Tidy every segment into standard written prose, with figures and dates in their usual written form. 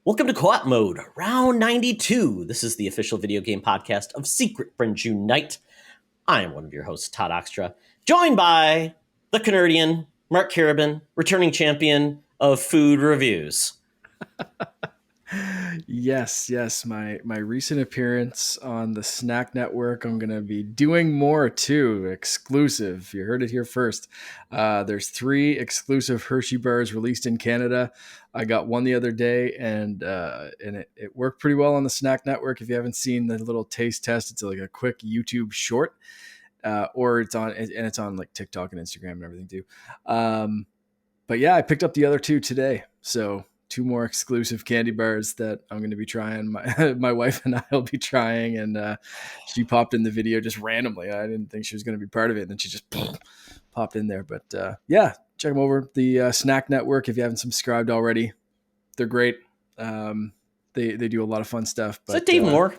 Welcome to Co-op Mode, round 92. This is the official video game podcast of Secret Friends Unite. I am one of your hosts, Todd Oxtra, joined by the Canardian, Mark Carabin, returning champion of food reviews. Yes. My recent appearance on the Snack Network. I'm going to be doing more too. Exclusive. You heard it here first. There's 3 exclusive Hershey bars released in Canada. I got one the other day, and it worked pretty well on the Snack Network. If you haven't seen the little taste test, it's like a quick YouTube short, or it's on like TikTok and Instagram and everything too. But yeah, I picked up the other 2 today. So 2 more exclusive candy bars that I'm going to be trying. My wife and I will be trying, and she popped in the video just randomly. I didn't think she was going to be part of it, and then she just popped in there. But yeah, check them over. The Snack Network, if you haven't subscribed already, they're great. They do a lot of fun stuff. But, is that Dave Moore?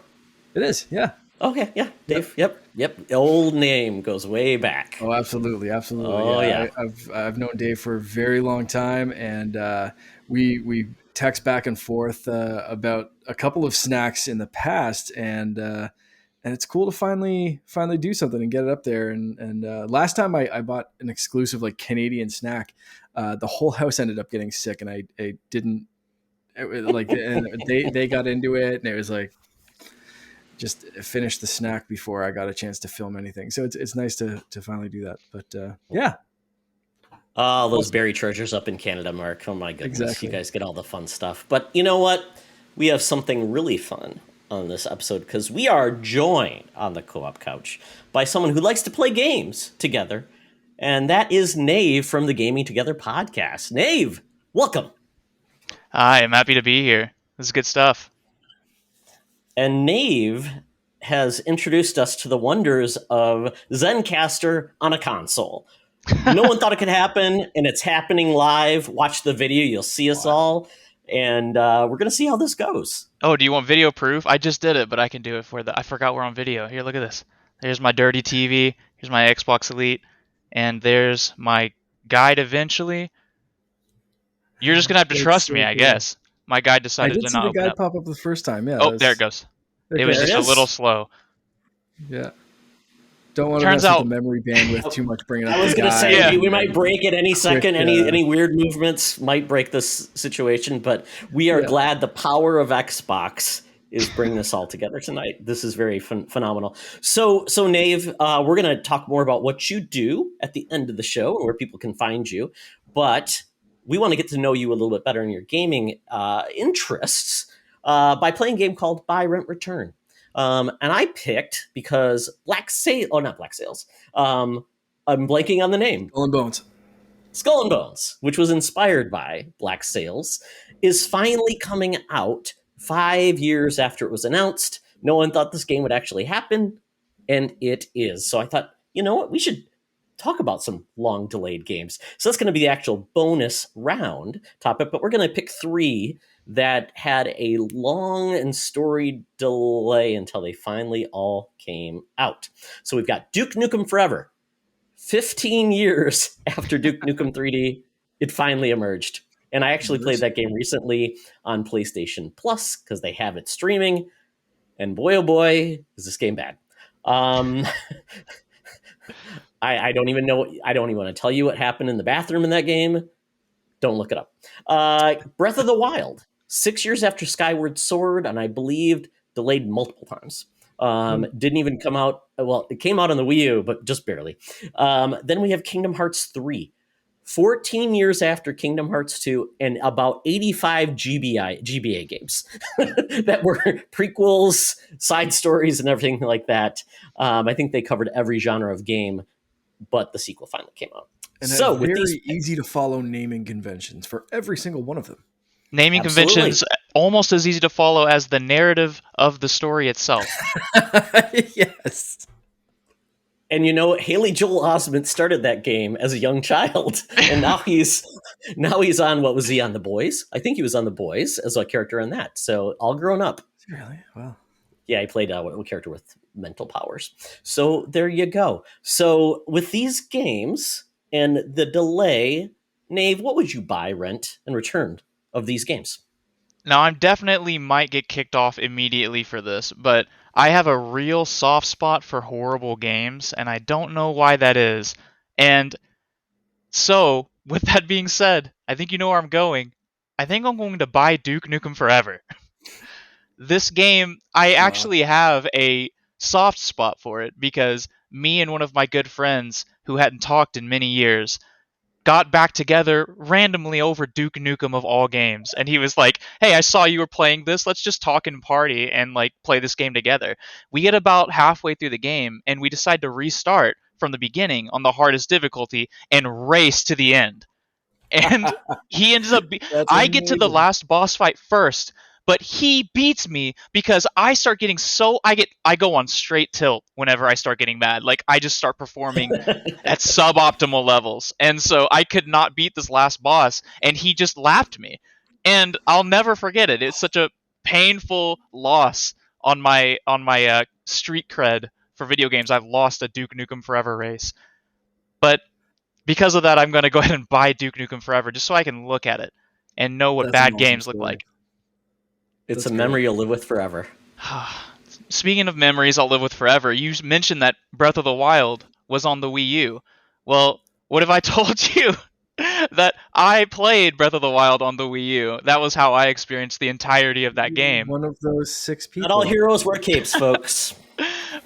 It is, yeah. Okay, yeah, Dave. Yep. The old name goes way back. Oh, absolutely. Oh, yeah. I've known Dave for a very long time, and we text back and forth about a couple of snacks in the past, and it's cool to finally do something and get it up there. And last time I bought an exclusive like Canadian snack, the whole house ended up getting sick, and I didn't like, and they got into it, and it was like, just finish the snack before I got a chance to film anything. So it's nice to finally do that. But yeah. Oh, those berry treasures up in Canada, Mark. Oh my goodness. Exactly. You guys get all the fun stuff. But you know what? We have something really fun on this episode because we are joined on the co-op couch by someone who likes to play games together. And that is Nave from the Gaming Together podcast. Nave, welcome. Hi, I'm happy to be here. This is good stuff. And Nave has introduced us to the wonders of Zencaster on a console. No one thought it could happen, and it's happening live. Watch the video. You'll see us all, and we're going to see how this goes. Oh, do you want video proof? I just did it, but I can do it for I forgot we're on video. Here, look at this. There's my dirty TV. Here's my Xbox Elite. And there's my guide eventually. You're just going to have to trust me, I guess. My guide decided to not open up. I did see the guide pop up the first time, yeah. Oh, there it goes. Okay. It was just a little slow. Yeah. Don't want to mess with the memory bandwidth too much bringing up. I was going to say, we might break it any second. Any weird movements might break this situation, but we are glad the power of Xbox is bringing us all together tonight. This is very phenomenal. So Nave, we're going to talk more about what you do at the end of the show and where people can find you. But we want to get to know you a little bit better in your gaming interests by playing a game called Buy, Rent, Return. And I picked because not Black Sails. I'm blanking on the name. Skull and Bones, which was inspired by Black Sails, is finally coming out 5 years after it was announced. No one thought this game would actually happen, and it is. So I thought, you know what, we should talk about some long delayed games. So that's going to be the actual bonus round topic, but we're going to pick 3 that had a long and storied delay until they finally all came out. So we've got Duke Nukem Forever. 15 years after Duke Nukem 3D, it finally emerged. And I actually played that game recently on PlayStation Plus because they have it streaming. And boy, oh boy, is this game bad. I don't even know. I don't even want to tell you what happened in the bathroom in that game. Don't look it up. Breath of the Wild, 6 years after Skyward Sword, and I believed delayed multiple times. Didn't even come out. Well, it came out on the Wii U, but just barely. Then we have Kingdom Hearts 3, 14 years after Kingdom Hearts 2, and about 85 GBA games that were prequels, side stories, and everything like that. I think they covered every genre of game, but the sequel finally came out. And so very easy to follow naming conventions for every single one of them. Naming conventions almost as easy to follow as the narrative of the story itself. Yes. And you know, Haley Joel Osment started that game as a young child, and now he's on, what was he on, The Boys? I think he was on The Boys as a character in that. So all grown up. Really? Wow. Yeah, he played a character with mental powers. So there you go. So with these games and the delay, Nave, what would you buy, rent, and return of these games? Now, I definitely might get kicked off immediately for this, but I have a real soft spot for horrible games, and I don't know why that is. And so, with that being said, I think you know where I'm going. I think I'm going to buy Duke Nukem Forever. This game, I Wow. actually have a soft spot for it because me and one of my good friends who hadn't talked in many years got back together randomly over Duke Nukem of all games. And he was like, "Hey, I saw you were playing this. Let's just talk and party and like play this game together." We get about halfway through the game and we decide to restart from the beginning on the hardest difficulty and race to the end. And he ends up That's I get to the amazing. last boss fight first, but he beats me because I start getting I go on straight tilt whenever I start getting mad. Like I just start performing at suboptimal levels. And so I could not beat this last boss and he just lapped me. And I'll never forget it. It's such a painful loss on my street cred for video games. I've lost a Duke Nukem Forever race. But because of that, I'm going to go ahead and buy Duke Nukem Forever just so I can look at it and know what That's an bad awesome games look story. like. It's That's a great. memory you'll live with forever. Speaking of memories I'll live with forever, you mentioned that Breath of the Wild was on the Wii U. Well, what if I told you that I played Breath of the Wild on the Wii U? That was how I experienced the entirety of that You're game. one of those 6 Not all people. heroes wear capes, folks.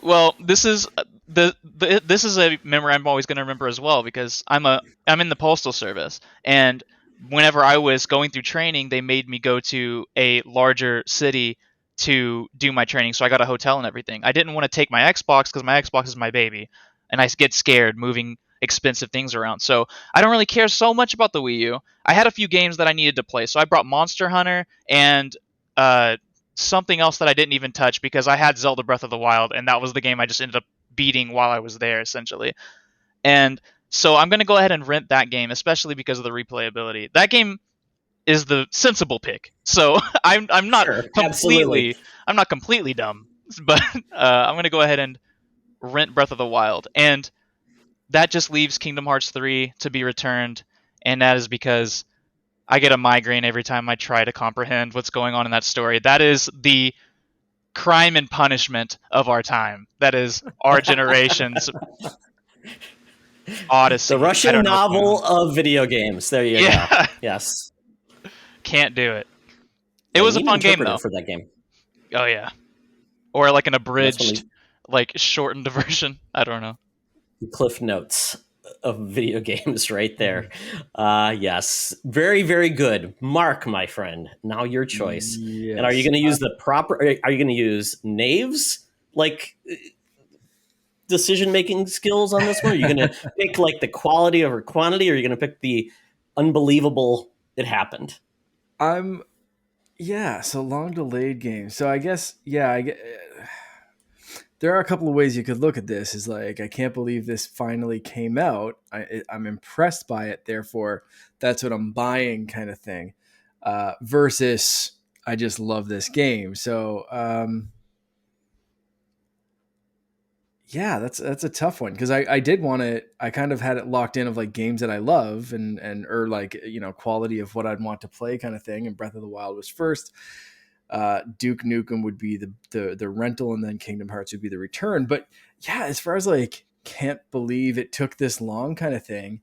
Well, this is this is a memory I'm always going to remember as well because I'm in the postal service, and whenever I was going through training, they made me go to a larger city to do my training, so I got a hotel and everything. I didn't want to take my Xbox because my Xbox is my baby, and I get scared moving expensive things around. So I don't really care so much about the Wii U. I had a few games that I needed to play, so I brought Monster Hunter and uh, something else that I didn't even touch because I had Zelda Breath of the Wild, and that was the game I just ended up beating while I was there, essentially. And so I'm going to go ahead and rent that game, especially because of the replayability. That game is the sensible pick. So Sure, absolutely. I'm not completely dumb, but I'm going to go ahead and rent Breath of the Wild, and that just leaves Kingdom Hearts 3 to be returned, and that is because I get a migraine every time I try to comprehend what's going on in that story. That is the crime and punishment of our time. That is our generation's The odyssey. I Russian don't know what's going on. novel of video games. There you go. Yeah, Yes. can't do it. It Yeah, you was a need an fun game interpreter though. for that game. Oh yeah, or like an That's one of abridged, like shortened version. I don't know. the cliff notes of video games right there. Mhm. Yes. Very, very good. Mark, my friend, now your choice. And are you Yes. going to use the proper, are you going to use Nave's like decision making skills on this one? Are you going to pick like the quality over quantity, or are you going to pick the unbelievable it happened? I'm yeah, so long delayed game. So I guess yeah, I get there are a couple of ways you could look at this. Is like I can't believe this finally came out. I'm impressed by it, therefore that's what I'm buying, kind of thing. Versus I just love this game. So yeah, that's a tough one because I did want to. I kind of had it locked in of like games that I love and or like quality of what I'd want to play, kind of thing. And Breath of the Wild was first. Duke Nukem would be the rental, and then Kingdom Hearts would be the return. But yeah, as far as like can't believe it took this long, kind of thing,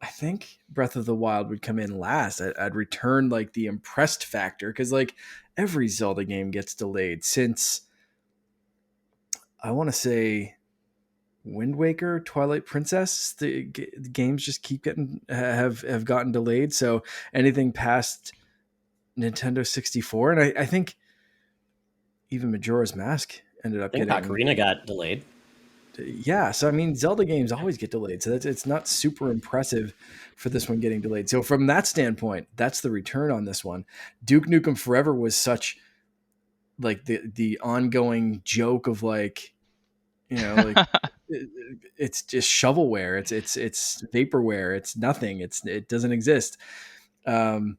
I think Breath of the Wild would come in last. I'd return like the impressed factor because like every Zelda game gets delayed since I want to say Wind Waker, Twilight Princess. The games just keep getting have gotten delayed. So anything past Nintendo 64, and I think even Majora's Mask ended up I think getting. Ocarina got delayed. Yeah, so I mean, Zelda games always get delayed, so it's not super impressive for this one getting delayed. So from that standpoint, that's the return on this one. Duke Nukem Forever was such like the ongoing joke of like like it's just shovelware, it's vaporware, it's nothing, it doesn't exist. Um,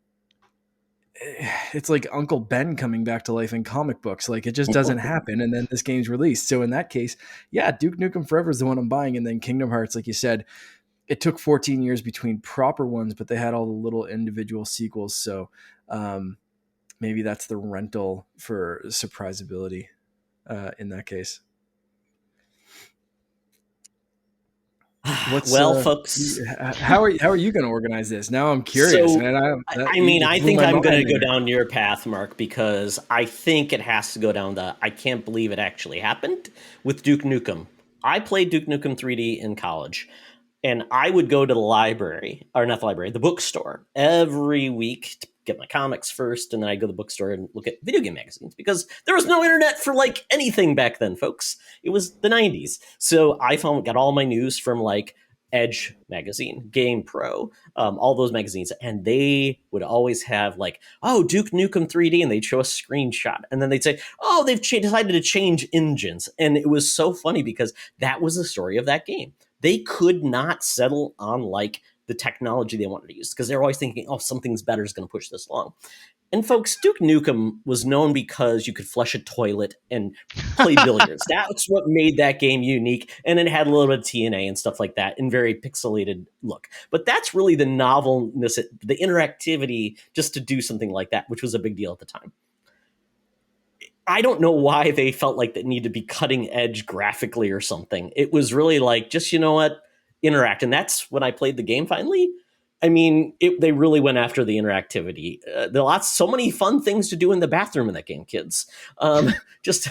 it's like Uncle Ben coming back to life in comic books. Like it just doesn't happen. And then this game's released. So in that case, yeah, Duke Nukem Forever is the one I'm buying. And then Kingdom Hearts, like you said, it took 14 years between proper ones, but they had all the little individual sequels. So maybe that's the rental for surprisability in that case. What's Well, folks, how are you going to organize this? Now I'm curious, so and I you blew think my I'm going to mind go there. down your path, Mark, because I think it has to go down the I can't believe it actually happened with Duke Nukem. I played Duke Nukem 3D in college, and I would go to the library, or not the library, the bookstore every week to get my comics first, and then I'd go to the bookstore and look at video game magazines because there was no internet for like anything back then, folks. It was the 90s. So I got all my news from like Edge magazine, Game Pro, all those magazines, and they would always have like, oh, Duke Nukem 3D, and they'd show a screenshot, and then they'd say, oh, they've decided to change engines, and it was so funny because that was the story of that game. They could not settle on like the technology they wanted to use because they're always thinking, oh, something's better is going to push this along. And folks, Duke Nukem was known because you could flush a toilet and play billiards. That's what made that game unique. And it had a little bit of TNA and stuff like that in very pixelated look. But that's really the novelness, the interactivity just to do something like that, which was a big deal at the time. I don't know why they felt like they needed to be cutting edge graphically or something. It was really like, just, you know what, interact. And that's when I played the game finally. I mean, they really went after the interactivity. There are so many fun things to do in the bathroom in that game, kids. Just,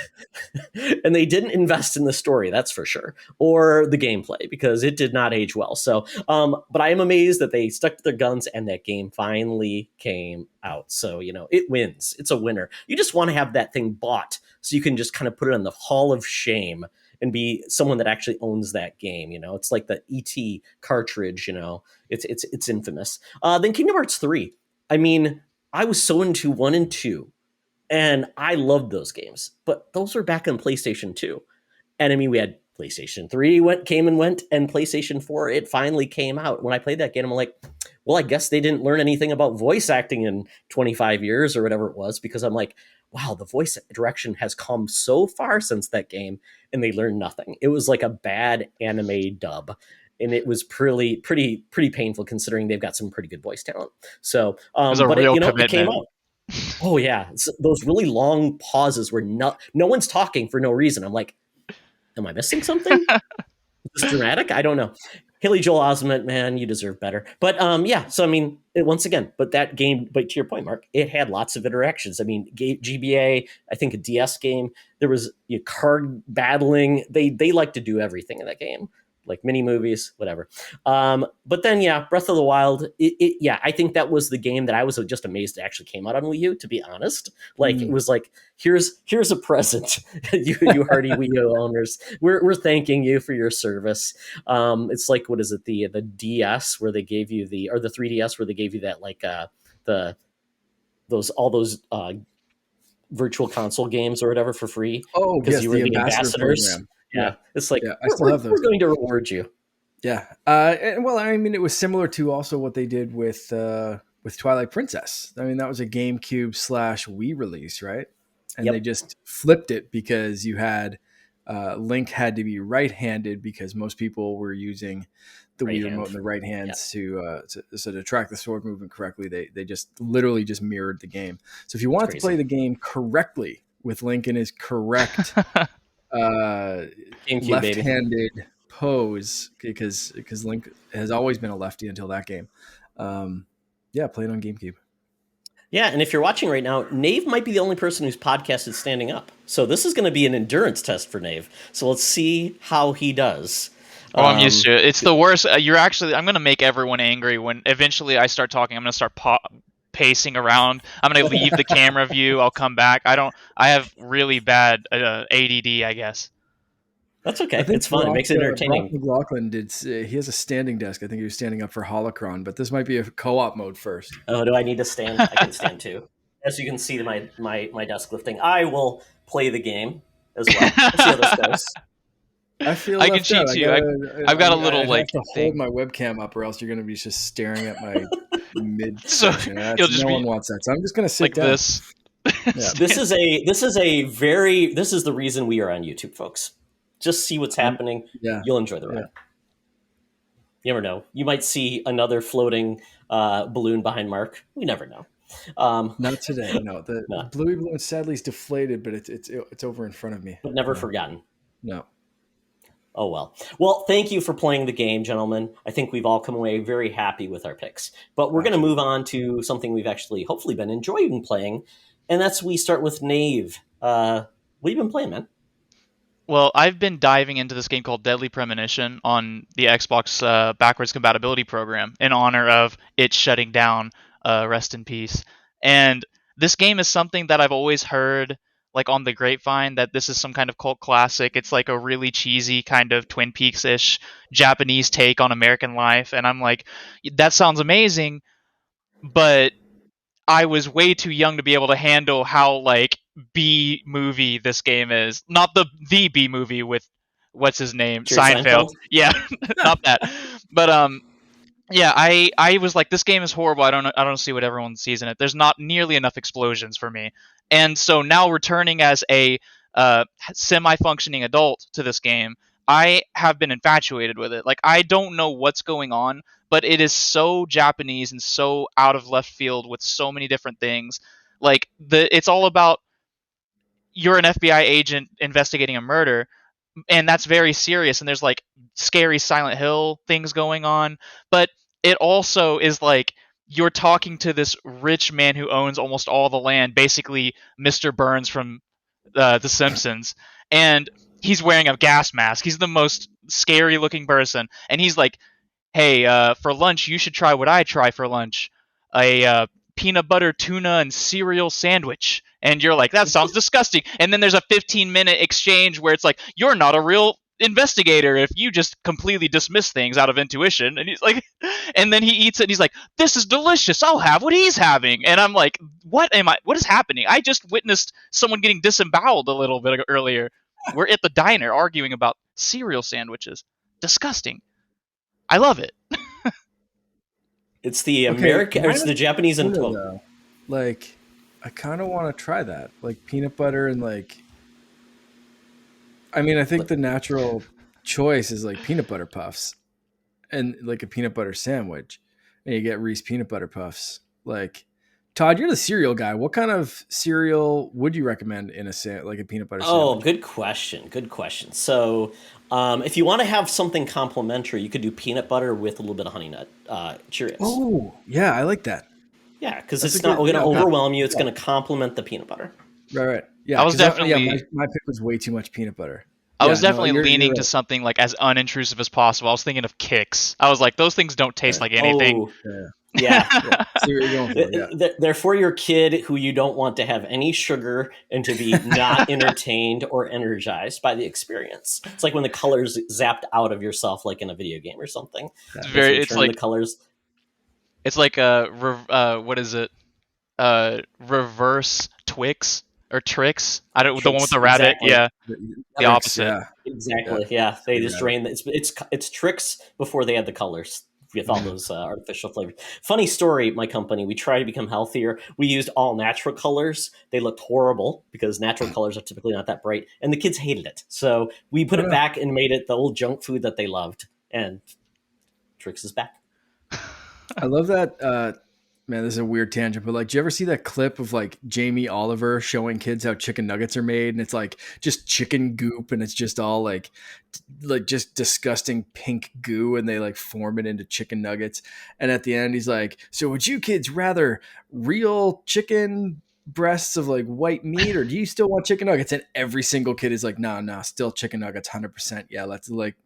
and they didn't invest in the story, that's for sure, or the gameplay because it did not age well. So, but I am amazed that they stuck to their guns and that game finally came out. So, you know, it wins. It's a winner. You just want to have that thing bought so you can just kind of put it on the Hall of Shame and be someone that actually owns that game. You know, it's like the ET cartridge. You know, it's infamous. Then Kingdom Hearts 3. I mean, I was so into 1 and 2, and I loved those games, but those were back on PlayStation 2. And I mean, we had PlayStation 3 came and went, and PlayStation 4, it finally came out. When I played that game, I'm like, well, I guess they didn't learn anything about voice acting in 25 years or whatever it was, because I'm like, wow, the voice direction has come so far since that game, and they learned nothing. It was like a bad anime dub. And it was pretty painful considering they've got some pretty good voice talent. So, It was a but real it came commitment. out. Oh yeah, it's those really long pauses where no one's talking for no reason. I'm like, am I missing something? Is this dramatic? I don't know. Haley Joel Osment, man, you deserve better. But yeah, so I mean, once again, but that game, but to your point, Mark, it had lots of interactions. I mean, GBA, I think a DS game, there was card battling. They like to do everything in that game, like mini movies, whatever. But then, yeah, Breath of the Wild, yeah, I think that was the game that I was just amazed it actually came out on Wii U, to be honest. Like, it was like, here's a present, you hardy Wii U owners. We're thanking you for your service. It's like, what is it, the DS where they gave you or the 3DS where they gave you that, like, all those virtual console games or whatever for free Oh, because yes, you were the the ambassador ambassadors. program. Yeah, it's like, yeah, I still have those. We're going to reward you. Yeah. Well, I mean, it was similar to also what they did with Twilight Princess. I mean, that was a GameCube / Wii release, right? And Yep. they just flipped it because you had Link had to be right-handed because most people were using the Right Wii hand. remote in the right hands to track the sword movement correctly. They just literally just mirrored the game. So if you wanted to play the game correctly with Link in his correct GameCube, left-handed baby. pose, because Link has always been a lefty until that game. Yeah, playing on GameCube. Yeah, and if you're watching right now, Nave might be the only person whose podcast is standing up. So this is going to be an endurance test for Nave. So let's see how he does. Oh, I'm used to it. It's the worst. I'm going to make everyone angry when eventually I start talking. I'm going to start pacing around. I'm going to leave the camera view. I'll come back. I have really bad ADD, I guess. That's okay. It's fun. It makes it entertaining. Brock McLaughlin he has a standing desk. I think he was standing up for Holocron, but this might be a co-op mode first. Oh, do I need to stand? I can stand too. As you can see to my desk lifting, I will play the game as well. Let's see how this goes. I feel I can cheat too. I've got a little I like have to hold my webcam up, or else you're going to be just staring at my midsection. You'll just one wants that. So I'm just going to sit like down. this. Yeah. This is the reason we are on YouTube, folks. Just see what's happening. Yeah. You'll enjoy the ride. Yeah. You never know. You might see another floating balloon behind Mark. We never know. Not today. No, the no, bluey balloon sadly is deflated, but it's over in front of me. but never No. forgotten. No. Oh, well. Well, thank you for playing the game, gentlemen. I think we've all come away very happy with our picks. But we're going to move on to something we've actually hopefully been enjoying playing, and that's we start with Nave. What have you been playing, man? Well, I've been diving into this game called Deadly Premonition on the Xbox backwards compatibility program in honor of it shutting down. Rest in peace. And this game is something that I've always heard, like on the grapevine, that this is some kind of cult classic. It's like a really cheesy kind of Twin Peaks-ish Japanese take on American life, and I'm like, that sounds amazing, but I was way too young to be able to handle how like B movie this game is. Not the B movie with what's his name, Jerry Seinfeld. Seinfeld? Yeah, not that. But yeah, I was like, this game is horrible. I don't see what everyone sees in it. There's not nearly enough explosions for me. And so now returning as a semi-functioning adult to this game, I have been infatuated with it. Like, I don't know what's going on, but it is so Japanese and so out of left field with so many different things. Like, it's all about you're an FBI agent investigating a murder, and that's very serious, and there's like scary Silent Hill things going on, but it also is like you're talking to this rich man who owns almost all the land, basically Mr. Burns from The Simpsons, and he's wearing a gas mask. He's the most scary looking person, and he's like, hey, for lunch you should try what I try for lunch, a peanut butter tuna and cereal sandwich. And you're like, that sounds disgusting. And then there's a 15-minute exchange where it's like, you're not a real investigator if you just completely dismiss things out of intuition. And he's like, and then he eats it and he's like, this is delicious, I'll have what he's having. And I'm like, what is happening? I just witnessed someone getting disemboweled a little bit earlier. We're at the diner arguing about cereal sandwiches. Disgusting. I love it. It's the American, it's the Japanese and like, I kind of want to try that, like peanut butter and like. I mean, I think the natural choice is like peanut butter puffs, and like a peanut butter sandwich, and you get Reese peanut butter puffs. Like, Todd, you're the cereal guy. What kind of cereal would you recommend in like a peanut butter sandwich? Oh, good question. Good question. So, if you want to have something complimentary, you could do peanut butter with a little bit of honey nut Cheerios. Oh, yeah, I like that. Yeah, because it's not going to overwhelm you. It's going to complement the peanut butter. Right. Yeah, I was definitely my pick was way too much peanut butter. I was definitely leaning to something like as unintrusive as possible. I was thinking of Kix. I was like, those things don't taste like anything. Oh, yeah. See what you're going for. They're for your kid who you don't want to have any sugar and to be not entertained or energized by the experience. It's like when the colors zapped out of yourself, like in a video game or something. It's like the colors. It's like what is it? Reverse Twix or Trix? I don't. The one with the rabbit. Exactly. Yeah, the opposite. Yeah. Exactly. Yeah, they just drain. It's Trix before they had the colors with all those artificial flavors. Funny story. My company, we tried to become healthier. We used all natural colors. They looked horrible because natural colors are typically not that bright, and the kids hated it. So we put it back and made it the old junk food that they loved. And Trix is back. I love that. Man, this is a weird tangent, but like, do you ever see that clip of like Jamie Oliver showing kids how chicken nuggets are made? And it's like just chicken goop, and it's just all like just disgusting pink goo, and they like form it into chicken nuggets. And at the end, he's like, "So would you kids rather real chicken breasts of like white meat, or do you still want chicken nuggets?" And every single kid is like, "No, still chicken nuggets, 100%. Yeah, let's like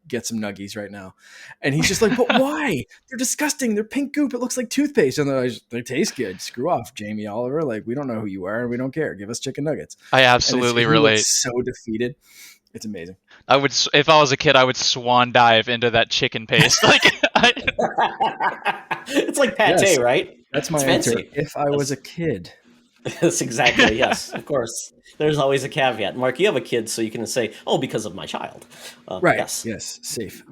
get some nuggies right now." And he's just like, "But why? They're disgusting. They're pink goop. It looks like toothpaste." And they taste good. Screw off, Jamie Oliver. Like, we don't know who you are, and we don't care. Give us chicken nuggets. I absolutely relate. So defeated. It's amazing. I would, if I was a kid, I would swan dive into that chicken paste. Like, it's like pate, right? That's my answer. If I was a kid. That's exactly, yes, of course. There's always a caveat. Mark, you have a kid, so you can say, "Oh, because of my child." Right. Yes, safe.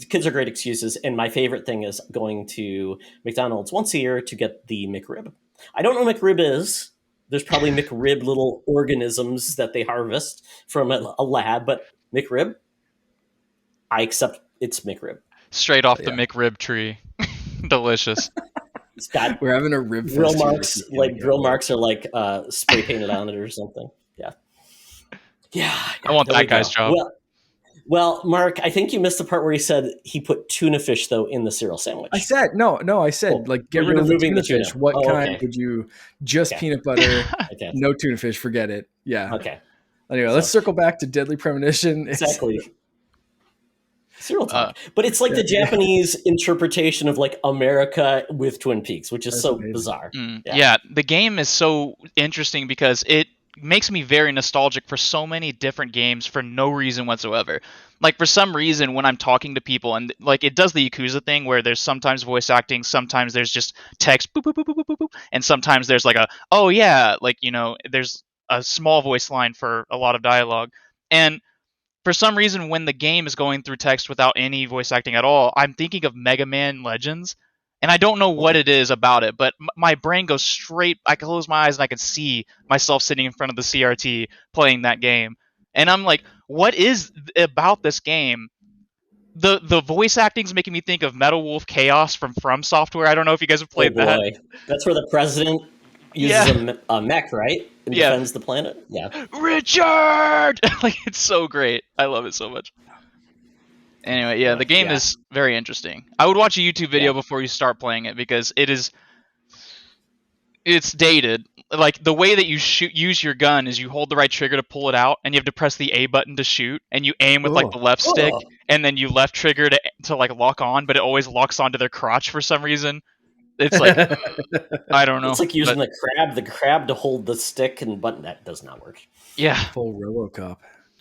Kids are great excuses, and my favorite thing is going to McDonald's once a year to get the McRib. I don't know what McRib is. There's probably McRib little organisms that they harvest from a lab, but McRib, I accept it's McRib. Straight off the McRib tree. Delicious. It's got We're having a rib drill fest here. marks, like drill marks are like spray painted on it or something. Yeah. Yeah. I want there that we guy's go. job. Well, Mark, I think you missed the part where he said he put tuna fish though in the cereal sandwich. I said I said like get rid of the tuna fish. What kind would you? Just peanut butter, no tuna fish. Forget it. Yeah. Okay. Anyway, let's circle back to Deadly Premonition. Exactly. Cereal talk, but it's like the Japanese interpretation of like America with Twin Peaks, which is so amazing. Bizarre. Yeah, the game is so interesting because it makes me very nostalgic for so many different games for no reason whatsoever. Like for some reason when I'm talking to people and like it does the Yakuza thing where there's sometimes voice acting, sometimes there's just text boop, boop, boop, boop, boop, boop, and sometimes there's like a oh yeah, like there's a small voice line for a lot of dialogue. And for some reason when the game is going through text without any voice acting at all, I'm thinking of Mega Man Legends. And I don't know what it is about it, but my brain goes straight. I can close my eyes and I can see myself sitting in front of the CRT playing that game. And I'm like, what is about this game? The voice acting's making me think of Metal Wolf Chaos from Software. I don't know if you guys have played that. That's where the president uses a mech, right? And defends the planet. Yeah. Richard! Like it's so great. I love it so much. Anyway, the game is very interesting. I would watch a YouTube video before you start playing it because it's dated. Like the way that you use your gun is you hold the right trigger to pull it out, and you have to press the A button to shoot, and you aim with like the left stick, and then you left trigger to like lock on, but it always locks onto their crotch for some reason. It's like I don't know. It's like using the crab to hold the stick and button. That does not work. Yeah. Full RoboCop.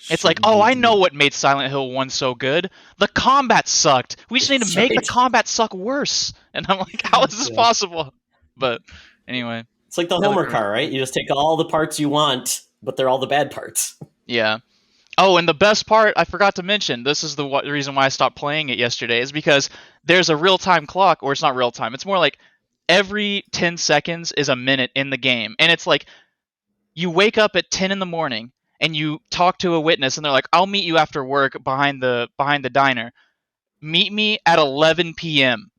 It's like, I know what made Silent Hill 1 so good. The combat sucked. We just need to make the combat suck worse. And I'm like, how is this possible? But anyway. It's like the Homer car, right? You just take all the parts you want, but they're all the bad parts. Yeah. Oh, and the best part, I forgot to mention, this is the reason why I stopped playing it yesterday, is because there's a real-time clock, or it's not real-time. It's more like every 10 seconds is a minute in the game. And it's like, you wake up at 10 in the morning, and you talk to a witness, and they're like, I'll meet you after work behind the diner. Meet me at 11 p.m.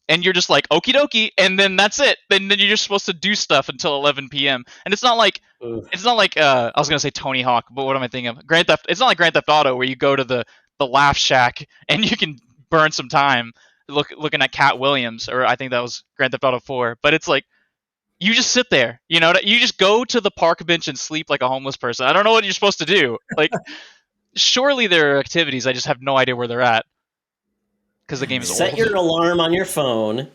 And you're just like, okie dokie, and then that's it. Then you're just supposed to do stuff until 11 p.m. And it's not like, I was gonna say Tony Hawk, but what am I thinking of? Grand Theft. It's not like Grand Theft Auto where you go to the Laugh Shack and you can burn some time looking at Cat Williams, or I think that was Grand Theft Auto 4. But it's like, you just sit there, you just go to the park bench and sleep like a homeless person. I don't know what you're supposed to do. Like, surely there are activities. I just have no idea where they're at. Because the game is Set your alarm on your phone,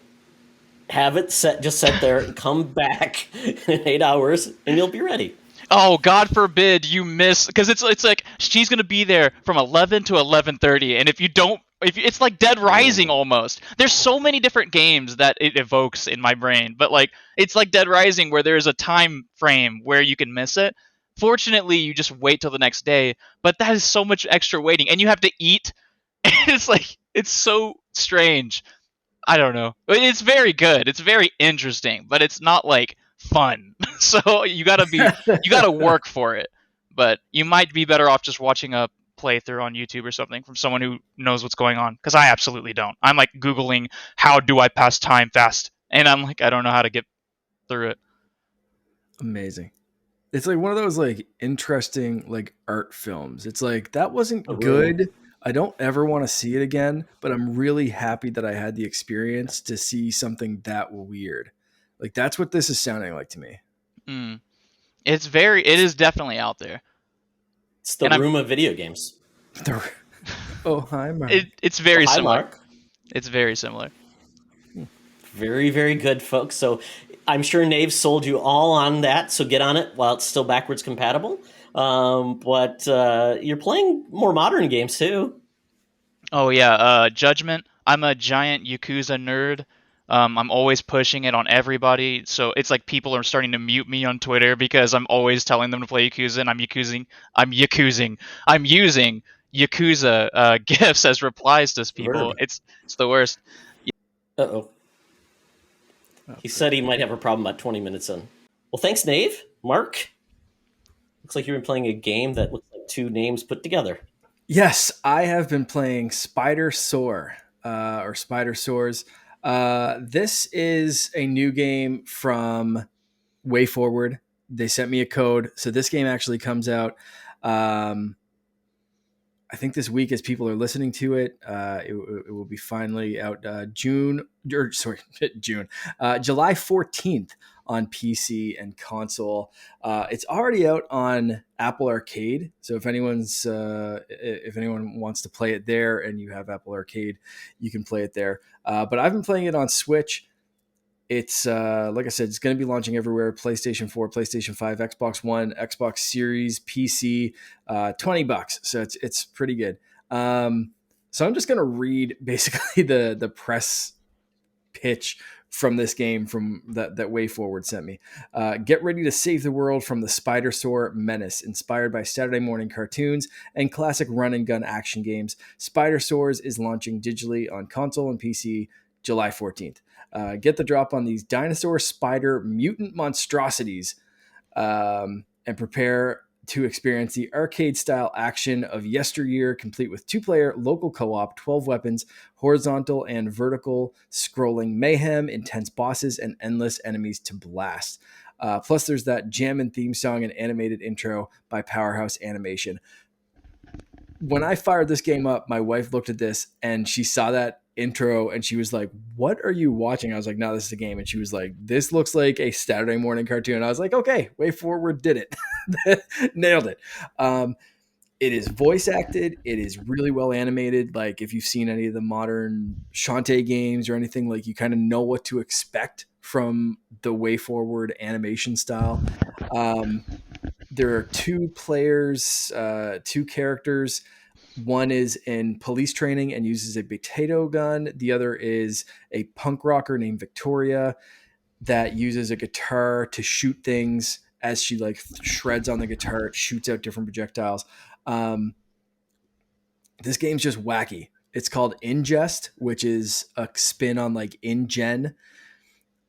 have it set, just sit there, and come back in 8 hours, and you'll be ready. Oh, God forbid you miss, because it's like she's gonna be there from 11 to 11:30, and if it's like Dead Rising almost. There's so many different games that it evokes in my brain, but like it's like Dead Rising where there's a time frame where you can miss it. Fortunately, you just wait till the next day, but that is so much extra waiting, and you have to eat. It's like, it's so strange. I don't know. It's very good. It's very interesting, but it's not like fun. So you gotta work for it. But you might be better off just watching a playthrough on YouTube or something from someone who knows what's going on. Because I absolutely don't. I'm like Googling how do I pass time fast, and I'm like, I don't know how to get through it. Amazing. It's like one of those like interesting like art films. It's like that wasn't good. I don't ever want to see it again, but I'm really happy that I had the experience to see something that weird. Like that's what this is sounding like to me. It is definitely out there. It's the room of video games. Oh, hi, Mark. It's very similar. Mark. It's very similar. Very, very good, folks. So I'm sure Nave sold you all on that, so get on it while it's still backwards compatible. But you're playing more modern games too. Oh yeah, Judgment. I'm a giant Yakuza nerd. I'm always pushing it on everybody, so it's like people are starting to mute me on Twitter because I'm always telling them to play Yakuza, and I'm using Yakuza gifs as replies to people. It's the worst. Uh-oh. He said he might have a problem about 20 minutes in. Well, thanks, Nave. Mark? Looks like you've been playing a game that looks like two names put together. Yes, I have been playing Spidersaurs. This is a new game from Way Forward. They sent me a code. So this game actually comes out. I think this week, as people are listening to it, it will be finally out June, July 14th on PC and console. It's already out on Apple Arcade. So if anyone wants to play it there and you have Apple Arcade, you can play it there. But I've been playing it on Switch. It's like I said, it's going to be launching everywhere: PlayStation 4, PlayStation 5, Xbox One, Xbox Series, PC. $20, so it's pretty good. So I'm just going to read basically the press pitch from this game from that Way Forward sent me. Get ready to save the world from the Spidersaurs menace. Inspired by Saturday morning cartoons and classic run and gun action games, Spidersaurs is launching digitally on console and PC July 14th. Get the drop on these dinosaur spider mutant monstrosities and prepare to experience the arcade-style action of yesteryear, complete with 2-player local co-op, 12 weapons, horizontal and vertical scrolling mayhem, intense bosses, and endless enemies to blast. Plus, there's that jammin' theme song and animated intro by Powerhouse Animation. When I fired this game up, my wife looked at this and she saw that intro and she was like, "What are you watching?" I was like, "No, this is a game." And she was like, "This looks like a Saturday morning cartoon." I was like, "Okay, Way Forward did it." Nailed it. It is voice acted. It is really well animated. Like if you've seen any of the modern Shantae games or anything, like you kind of know what to expect from the Way Forward animation style. There are 2 players, 2 characters. One is in police training and uses a potato gun. The other is a punk rocker named Victoria that uses a guitar to shoot things. As she like shreds on the guitar, it shoots out different projectiles. This game's just wacky. It's called Ingest, which is a spin on like InGen,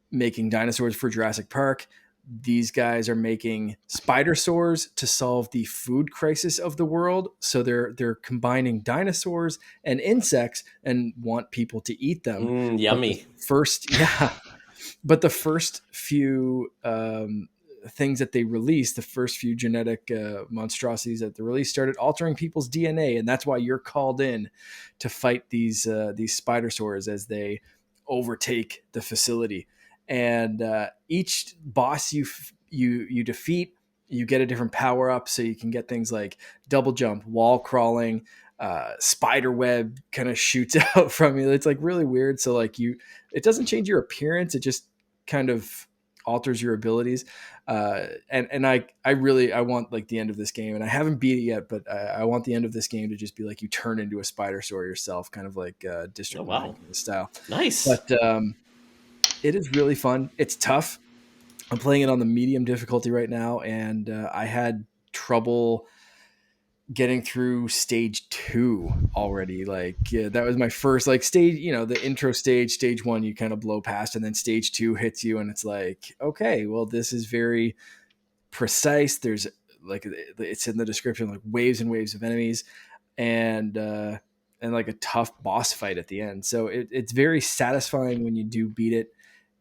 making dinosaurs for Jurassic Park. These guys are making Spidersaurs to solve the food crisis of the world. So they're combining dinosaurs and insects and want people to eat them. Yummy. But the first few things that they released, the first few genetic monstrosities that they released, started altering people's DNA, and that's why you're called in to fight these Spidersaurs as they overtake the facility. And each boss you defeat, you get a different power up, so you can get things like double jump, wall crawling, spider web kind of shoots out from you. It's like really weird. So like it doesn't change your appearance. It just kind of alters your abilities. And I want like the end of this game, and I haven't beat it yet, but I want the end of this game to just be like you turn into a Spidersaur yourself, kind of like District 9 style. Nice. But it is really fun. It's tough. I'm playing it on the medium difficulty right now, and I had trouble getting through stage 2 already. Like that was my first like stage, the intro stage 1 you kind of blow past, and then stage 2 hits you and it's like, okay, well, this is very precise. There's like, it's in the description, like waves and waves of enemies and like a tough boss fight at the end. So it's very satisfying when you do beat it.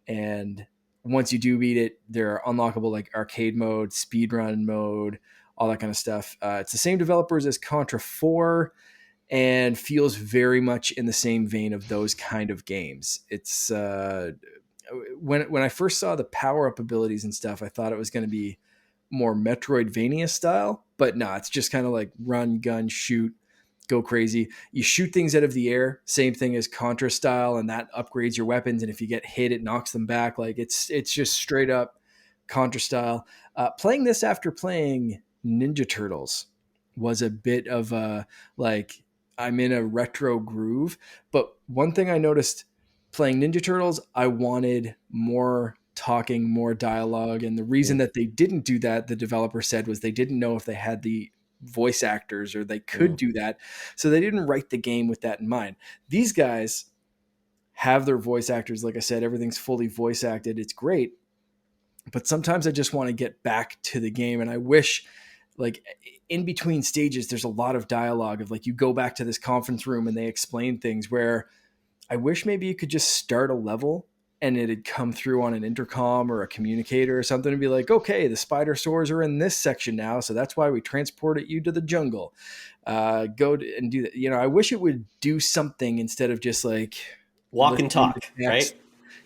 And once you do beat it, there are unlockable like arcade mode, speedrun mode, all that kind of stuff. It's the same developers as Contra 4 and feels very much in the same vein of those kind of games. It's when I first saw the power-up abilities and stuff, I thought it was going to be more Metroidvania style, but no, it's just kind of like run, gun, shoot, go crazy. You shoot things out of the air, same thing as Contra style, and that upgrades your weapons. And if you get hit, it knocks them back. Like it's just straight up Contra style. Playing this after playing Ninja Turtles was a bit of a like I'm in a retro groove. But one thing I noticed playing Ninja Turtles, I wanted more talking, more dialogue, and the reason that they didn't do that, the developer said, was they didn't know if they had the voice actors or they could do that, so they didn't write the game with that in mind. These guys have their voice actors. Like I said, everything's fully voice acted. It's great, but sometimes I just want to get back to the game, and I wish like in between stages there's a lot of dialogue of like you go back to this conference room and they explain things where I wish maybe you could just start a level and it'd come through on an intercom or a communicator or something and be like, okay, the Spidersaurs are in this section now, so that's why we transported you to the jungle. And do that. I wish it would do something instead of just like walk and talk, right?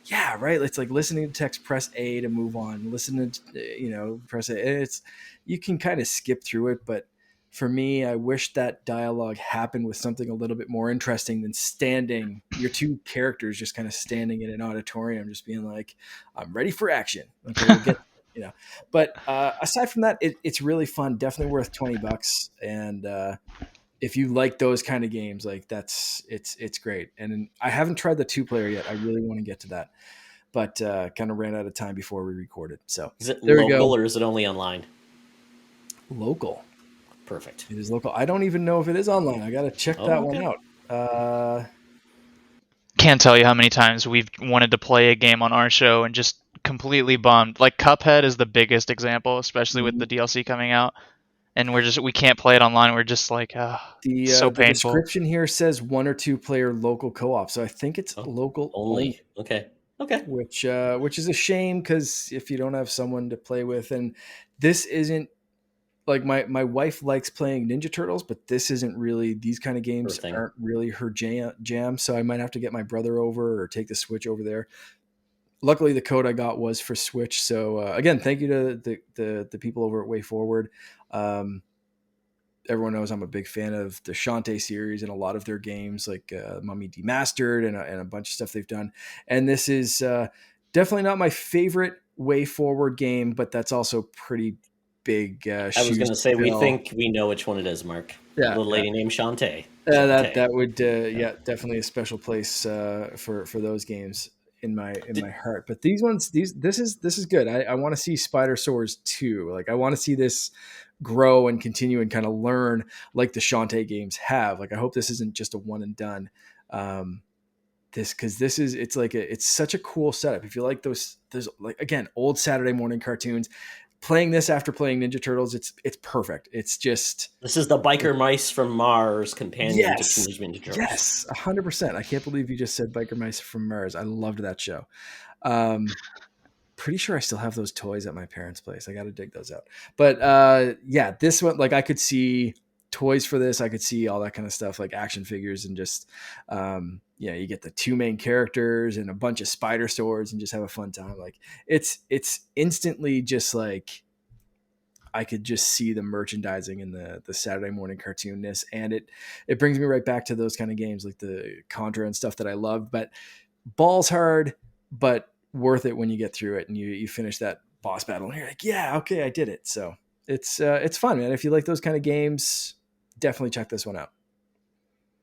Yeah, right. It's like listening to text, press A to move on. Listen to, press A. And you can kind of skip through it, but for me, I wish that dialogue happened with something a little bit more interesting than your two characters just kind of standing in an auditorium, just being like, I'm ready for action. Okay, we'll get, But aside from that, it's really fun. Definitely worth $20. And if you like those kind of games, like it's great. And I haven't tried the 2-player yet. I really want to get to that, but kind of ran out of time before we recorded. So is it there local or is it only online? Local. Perfect. It is local. I don't even know if it is online. I got to check that one out. Can't tell you how many times we've wanted to play a game on our show and just completely bummed. Like Cuphead is the biggest example, especially with the DLC coming out. And we can't play it online. We're just like, so the painful. description here says 1 or 2 player local co-op. So I think it's local only. Okay. Which is a shame, because if you don't have someone to play with, and this isn't like my wife likes playing Ninja Turtles, but this isn't really, these kind of games aren't really her jam. So I might have to get my brother over or take the Switch over there. Luckily, the code I got was for Switch. So again, thank you to the people over at Way Forward. Everyone knows I'm a big fan of the Shantae series and a lot of their games, like Mummy Demastered and a bunch of stuff they've done. And this is definitely not my favorite Way Forward game, but that's also pretty big. I was going to say, we think we know which one it is, Mark. Yeah, little lady named Shantae. That would definitely a special place for those games in my heart. But these ones, this is good. I want to see Spidersaurs 2. Like, I want to see this grow and continue and kind of learn like the Shantae games have. Like, I hope this isn't just a one and done. It's such a cool setup. If you like those like, again, old Saturday morning cartoons, playing this after playing Ninja Turtles, it's perfect. It's just, this is the biker mice from Mars companion to Teenage Ninja Turtles. Yes, 100%. I can't believe you just said biker mice from Mars. I loved that show. Pretty sure I still have those toys at my parents' place. I got to dig those out. But this one, like, I could see toys for this. I could see all that kind of stuff, like action figures, and just you get the 2 main characters and a bunch of Spidersaurs and just have a fun time. Like, it's instantly just like, I could just see the merchandising and the Saturday morning cartoonness, and it brings me right back to those kind of games, like the Contra and stuff that I loved. But balls hard, but worth it when you get through it and you finish that boss battle and you're like, yeah, okay, I did it. So it's fun, man. If you like those kind of games, definitely check this one out.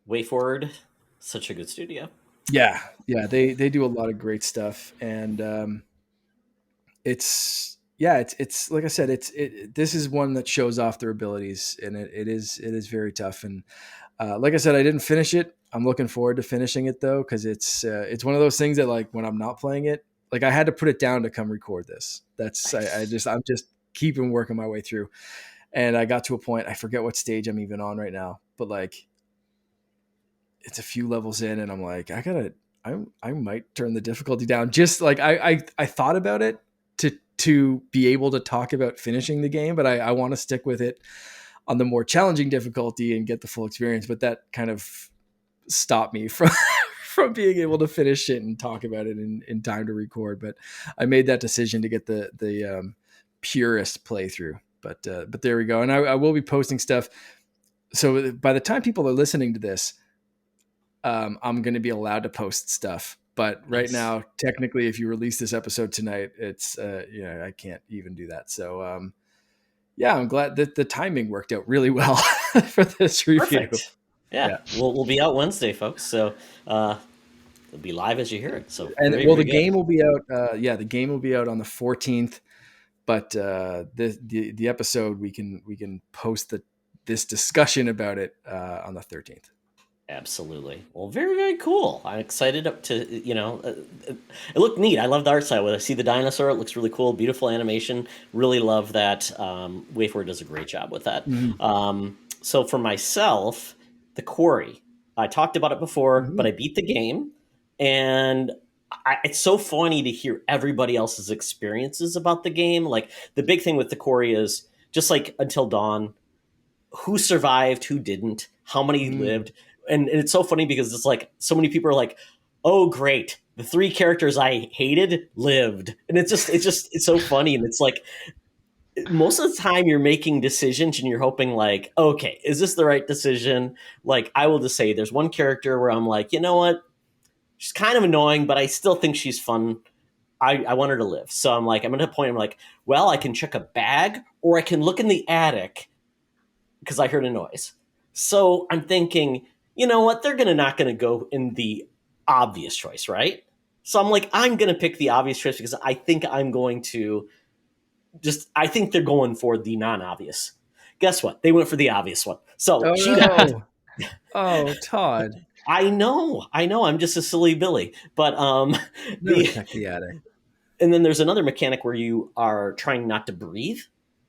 Way Forward, such a good studio. Yeah, they do a lot of great stuff, and it's like I said, this is one that shows off their abilities, and it is very tough. And like I said, I didn't finish it. I'm looking forward to finishing it though, because it's one of those things that, like, when I'm not playing it, like, I had to put it down to come record this. That's nice. I'm just keeping working my way through, and I got to a point, I forget what stage I'm even on right now, but like, it's a few levels in, and I'm like, I might turn the difficulty down. Just like I thought about it to be able to talk about finishing the game, but I want to stick with it on the more challenging difficulty and get the full experience. But that kind of stopped me from being able to finish it and talk about it in time to record. But I made that decision to get the purest playthrough. But there we go. And I will be posting stuff. So by the time people are listening to this, I'm going to be allowed to post stuff. But right now, technically, if you release this episode tonight, it's I can't even do that. So I'm glad that the timing worked out really well for this review. Perfect. Yeah. We'll be out Wednesday, folks. So it'll be live as you hear it. So the game will be out. The game will be out on the 14th. But the episode, we can post this discussion about it on the 13th. Absolutely. Well, very, very cool. I'm excited to, it looked neat. I love the art side. When I see the dinosaur, it looks really cool. Beautiful animation. Really love that. Wayfair does a great job with that. Mm-hmm. So for myself, the Quarry, I talked about it before, but I beat the game. And it's so funny to hear everybody else's experiences about the game. Like the big thing with the Quarry is just like Until Dawn, who survived, who didn't, how many lived. And it's so funny because it's like so many people are like, oh great, the 3 characters I hated lived. And it's so funny. And it's like most of the time you're making decisions and you're hoping like, okay, is this the right decision? Like I will just say there's one character where I'm like, you know what, she's kind of annoying, but I still think she's fun. I want her to live. So I'm like, I'm at a point, I'm like, well, I can check a bag or I can look in the attic because I heard a noise. So I'm thinking, you know what? They're not going to go in the obvious choice, right? So I'm like, I'm going to pick the obvious choice because I think I'm going to I think they're going for the non-obvious. Guess what? They went for the obvious one. So she died. Oh, Todd. I know. I'm just a silly Billy. But Never check the attic. And then there's another mechanic where you are trying not to breathe.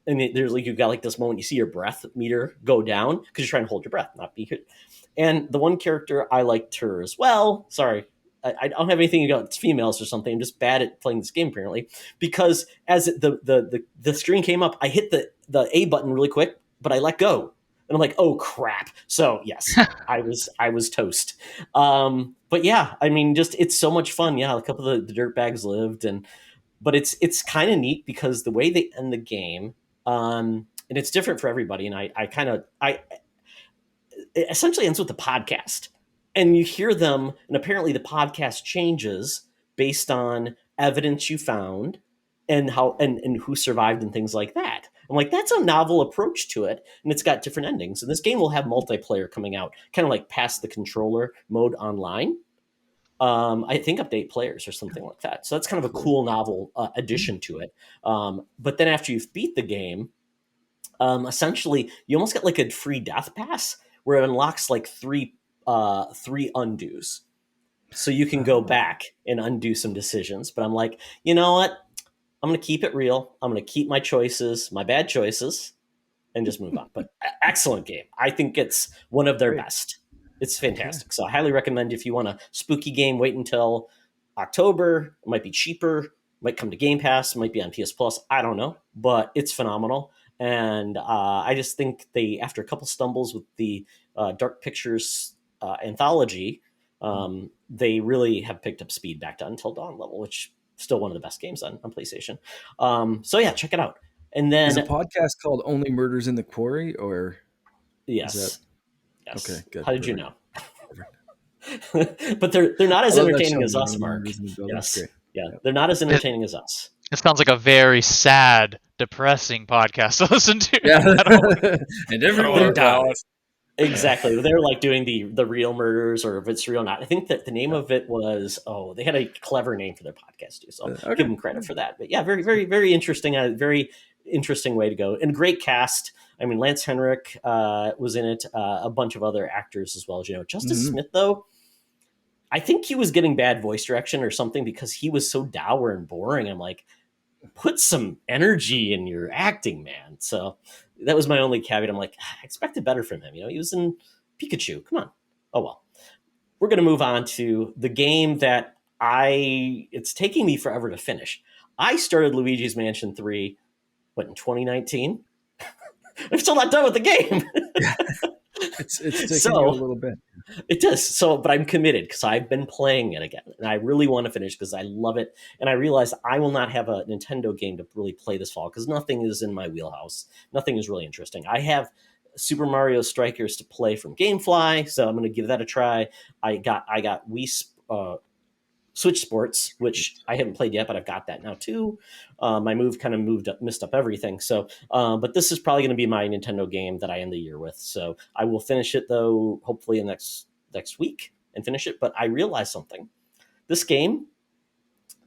And there's like, you've got like this moment you see your breath meter go down because you're trying to hold your breath, not be hit. And the one character, I liked her as well. Sorry, I don't have anything against females or something. I'm just bad at playing this game apparently. Because as the screen came up, I hit the A button really quick, but I let go. And I'm like, oh crap. So yes, I was toast. But yeah, I mean, just it's so much fun. Yeah, a couple of the dirt bags lived, but it's kind of neat because the way they end the game, and it's different for everybody. And it essentially ends with the podcast, and you hear them, and apparently the podcast changes based on evidence you found and how and who survived and things like that. I'm like, that's a novel approach to it, and it's got different endings. And this game will have multiplayer coming out, kind of like past the controller mode online. I think update players or something like that. So that's kind of a cool novel addition to it. But then after you've beat the game, essentially you almost get like a free death pass where it unlocks like three undos. So you can go back and undo some decisions. But I'm like, you know what? I'm going to keep it real. I'm going to keep my choices, my bad choices, and just move on. But excellent game. I think it's one of their best. It's fantastic. So I highly recommend if you want a spooky game, wait until October. It might be cheaper. Might come to Game Pass. Might be on PS Plus. I don't know. But it's phenomenal. And I just think after a couple stumbles with the Dark Pictures anthology, they really have picked up speed back to Until Dawn level, which is still one of the best games on PlayStation. So yeah, check it out. And then is a podcast called Only Murders in the Quarry, or yes. Yes. Okay, good. How did you know? But they're not as entertaining as us, Mark. Yes. Yeah, they're not as entertaining as us. It sounds like a very sad, depressing podcast to listen to. Yeah. And everyone dies. Exactly. They're like doing the real murders, or if it's real or not. I think that the name of it was, they had a clever name for their podcast too. So give them credit for that. But yeah, very, very, very interesting. Very interesting way to go. And great cast. I mean, Lance Henrik was in it. A bunch of other actors as well. As Justice Smith, though, I think he was getting bad voice direction or something because he was so dour and boring. I'm like, put some energy in your acting, man. So that was my only caveat. I'm like, I expected better from him. He was in Pikachu. Come on. Oh, well. We're going to move on to the game that it's taking me forever to finish. I started Luigi's Mansion 3, in 2019? I'm still not done with the game. It's taking you a little bit. It does. But I'm committed because I've been playing it again, and I really want to finish because I love it. And I realize I will not have a Nintendo game to really play this fall because nothing is in my wheelhouse. Nothing is really interesting. I have Super Mario Strikers to play from GameFly, so I'm going to give that a try. I got Wii Switch Sports, which I haven't played yet, but I've got that now too. My move kind of messed up everything. So, but this is probably going to be my Nintendo game that I end the year with. So I will finish it though, hopefully in next week and finish it. But I realized something. This game,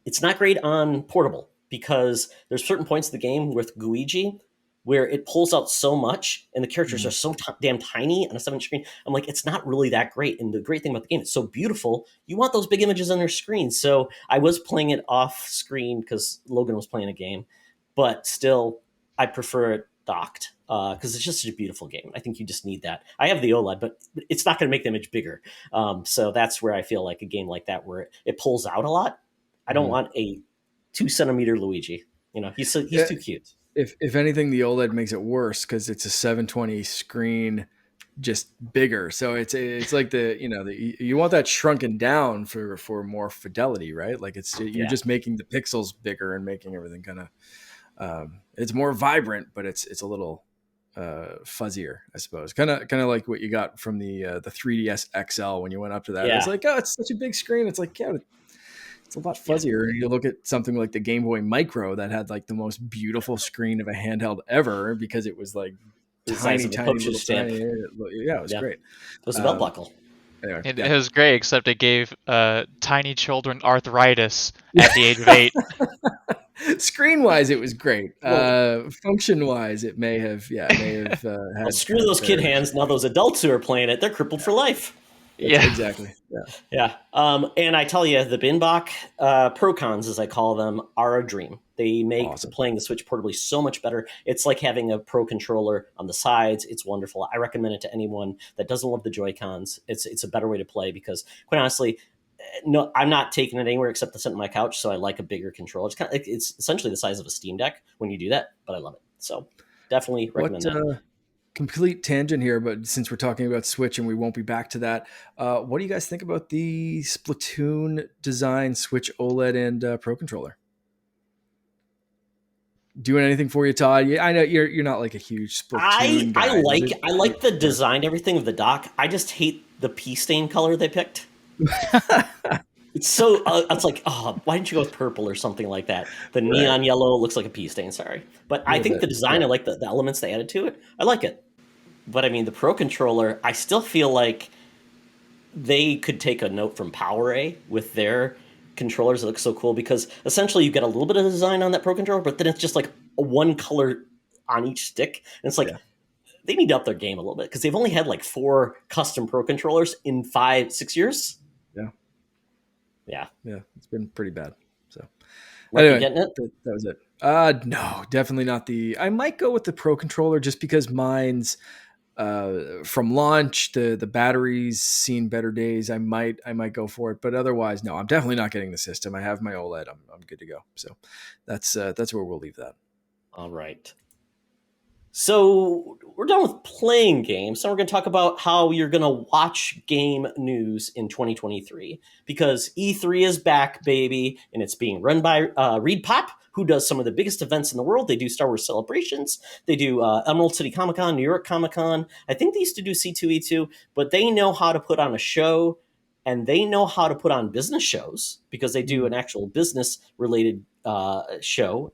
it's not great on portable because there's certain points of the game with Luigi where it pulls out so much and the characters are so damn tiny on a 7-inch screen. I'm like, it's not really that great. And the great thing about the game, it's so beautiful. You want those big images on your screen. So I was playing it off screen because Logan was playing a game, but still I prefer it docked because it's just such a beautiful game. I think you just need that. I have the OLED, but it's not going to make the image bigger. So that's where I feel like a game like that, where it pulls out a lot. I don't want a 2 centimeter Luigi. He's too cute. If anything, the OLED makes it worse because it's a 720 screen, just bigger. So it's like you want that shrunken down for more fidelity, right? Like you're just making the pixels bigger and making everything kind of it's more vibrant, but it's a little fuzzier, I suppose. Kind of like what you got from the 3DS XL when you went up to that. Yeah. It's like, oh, it's such a big screen. It's like, yeah, it's a lot fuzzier. Yeah. You look at something like the Game Boy Micro that had like the most beautiful screen of a handheld ever because it was like tiny little stamp. Yeah, it was great. It was a belt buckle. Anyway, it was great, except it gave tiny children arthritis at the age of 8. Screen wise, it was great. Function wise, it may have had. Well, screw those kid hands. Now those adults who are playing it, they're crippled for life. Exactly. Yeah. And I tell you, the Binbach Procons, as I call them, are a dream. They make playing the Switch portably so much better. It's like having a Pro controller on the sides. It's wonderful. I recommend it to anyone that doesn't love the Joy-Cons. It's a better way to play because, quite honestly, no, I'm not taking it anywhere except to sit on my couch. So I like a bigger controller. It's essentially the size of a Steam Deck when you do that, but I love it. So definitely recommend that. Complete tangent here, but since we're talking about Switch and we won't be back to that, what do you guys think about the Splatoon design Switch OLED and Pro controller? Doing anything for you, Todd? I know you're not like a huge Splatoon guy. I like the design, everything of the dock. I just hate the pea stain color they picked. It's so it's like, why didn't you go with purple or something like that? The neon yellow looks like a pea stain. Sorry, but I think the design, I like the elements they added to it. I like it. But I mean, the Pro controller, I still feel like they could take a note from PowerA with their controllers that look so cool because essentially you get a little bit of design on that Pro controller, but then it's just like a one color on each stick. And it's like, they need to up their game a little bit because they've only had like 4 custom Pro controllers in 5-6 years. Yeah. It's been pretty bad. So anyway, getting it? That was it. No, definitely not I might go with the Pro controller just because mine's from launch, the batteries seen better days. I might go for it, but otherwise, no, I'm definitely not getting the system. I have my OLED. I'm good to go. So that's where we'll leave that. All right. So we're done with playing games. So we're going to talk about how you're going to watch game news in 2023 because E3 is back, baby, and it's being run by Reed Pop, who does some of the biggest events in the world. They do Star Wars Celebrations. They do Emerald City Comic-Con, New York Comic-Con. I think they used to do C2E2, but they know how to put on a show and they know how to put on business shows because they do an actual business-related show,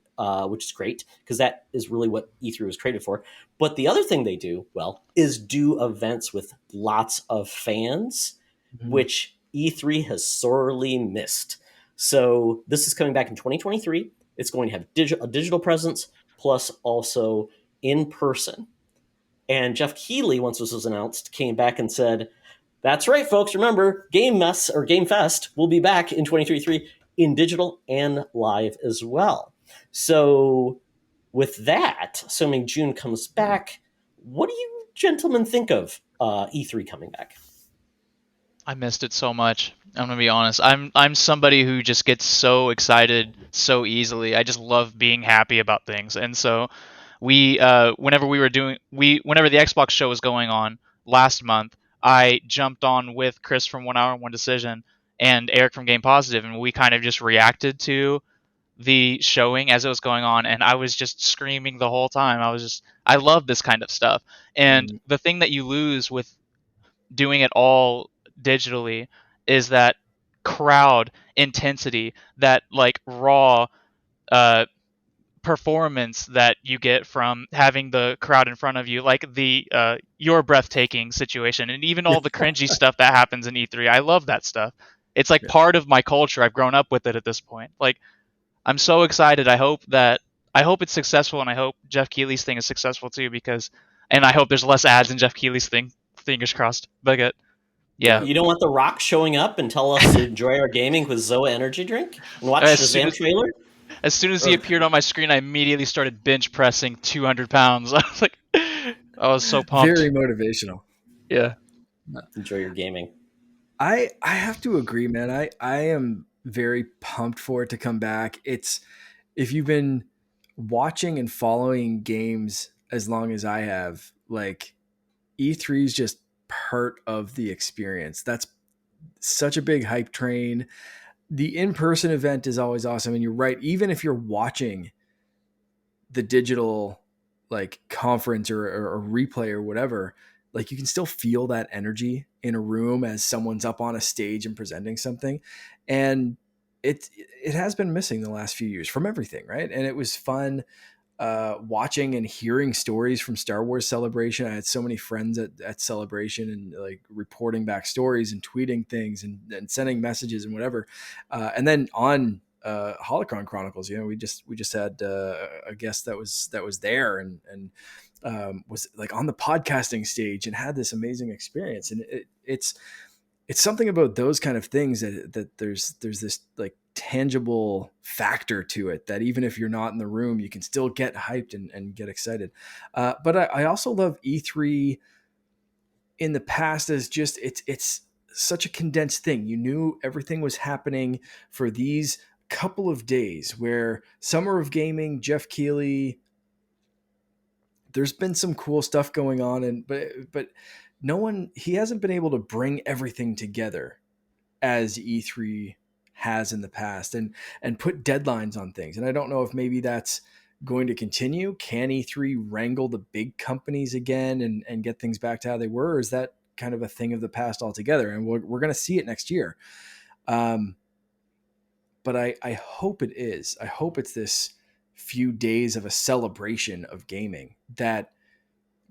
which is great because that is really what E3 was created for. But the other thing they do well is do events with lots of fans, which E3 has sorely missed. So this is coming back in 2023. It's going to have a digital presence plus also in person. And Jeff Keighley, once this was announced, came back and said, that's right, folks. Remember, Game Fest will be back in 2023 in digital and live as well. So with that, assuming June comes back, what do you gentlemen think of E3 coming back? I missed it so much. I'm gonna be honest. I'm somebody who just gets so excited so easily. I just love being happy about things. And so whenever the Xbox show was going on last month, I jumped on with Chris from 1 Hour and One Decision and Eric from Game Positive, and we kind of just reacted to the showing as it was going on, and I was just screaming the whole time. I love this kind of stuff. And the thing that you lose with doing it all digitally is that crowd intensity, that like raw performance that you get from having the crowd in front of you, like the You're Breathtaking situation, and even all the cringy stuff that happens in E3. I love that stuff. It's like part of my culture. I've grown up with it at this point. Like, I'm so excited. I hope it's successful, and I hope Jeff Keighley's thing is successful too, and I hope there's less ads in Jeff Keighley's thing. Fingers crossed. But yeah. You don't want The Rock showing up and tell us to enjoy our gaming with Zoa energy drink and watch the Shazam trailer? As soon as he appeared on my screen, I immediately started bench pressing 200 pounds. I was like, I was so pumped. Very motivational. Yeah. Enjoy your gaming. I have to agree, man. I am very pumped for it to come back. It's if you've been watching and following games as long as I have, like E3 is just part of the experience. That's such a big hype train. The in-person event is always awesome, and you're right. Even if you're watching the digital like conference or replay or whatever, like you can still feel that energy in a room as someone's up on a stage and presenting something. And it has been missing the last few years from everything, right? And it was fun watching and hearing stories from Star Wars Celebration. I had so many friends at Celebration and like reporting back stories and tweeting things and sending messages and whatever. And then on Holocron Chronicles, you know, we just had a guest that was there and was like on the podcasting stage and had this amazing experience. And it's something about those kind of things that there's this like tangible factor to it that even if you're not in the room, you can still get hyped and get excited. But I also love E3 in the past as just it's such a condensed thing. You knew everything was happening for these couple of days where Summer of Gaming, Jeff Keighley, there's been some cool stuff going on and but he hasn't been able to bring everything together as E3 has in the past and put deadlines on things. And I don't know if maybe that's going to continue. Can E3 wrangle the big companies again and get things back to how they were? Or is that kind of a thing of the past altogether? And we're going to see it next year. But I hope it is. I hope it's this few days of a celebration of gaming that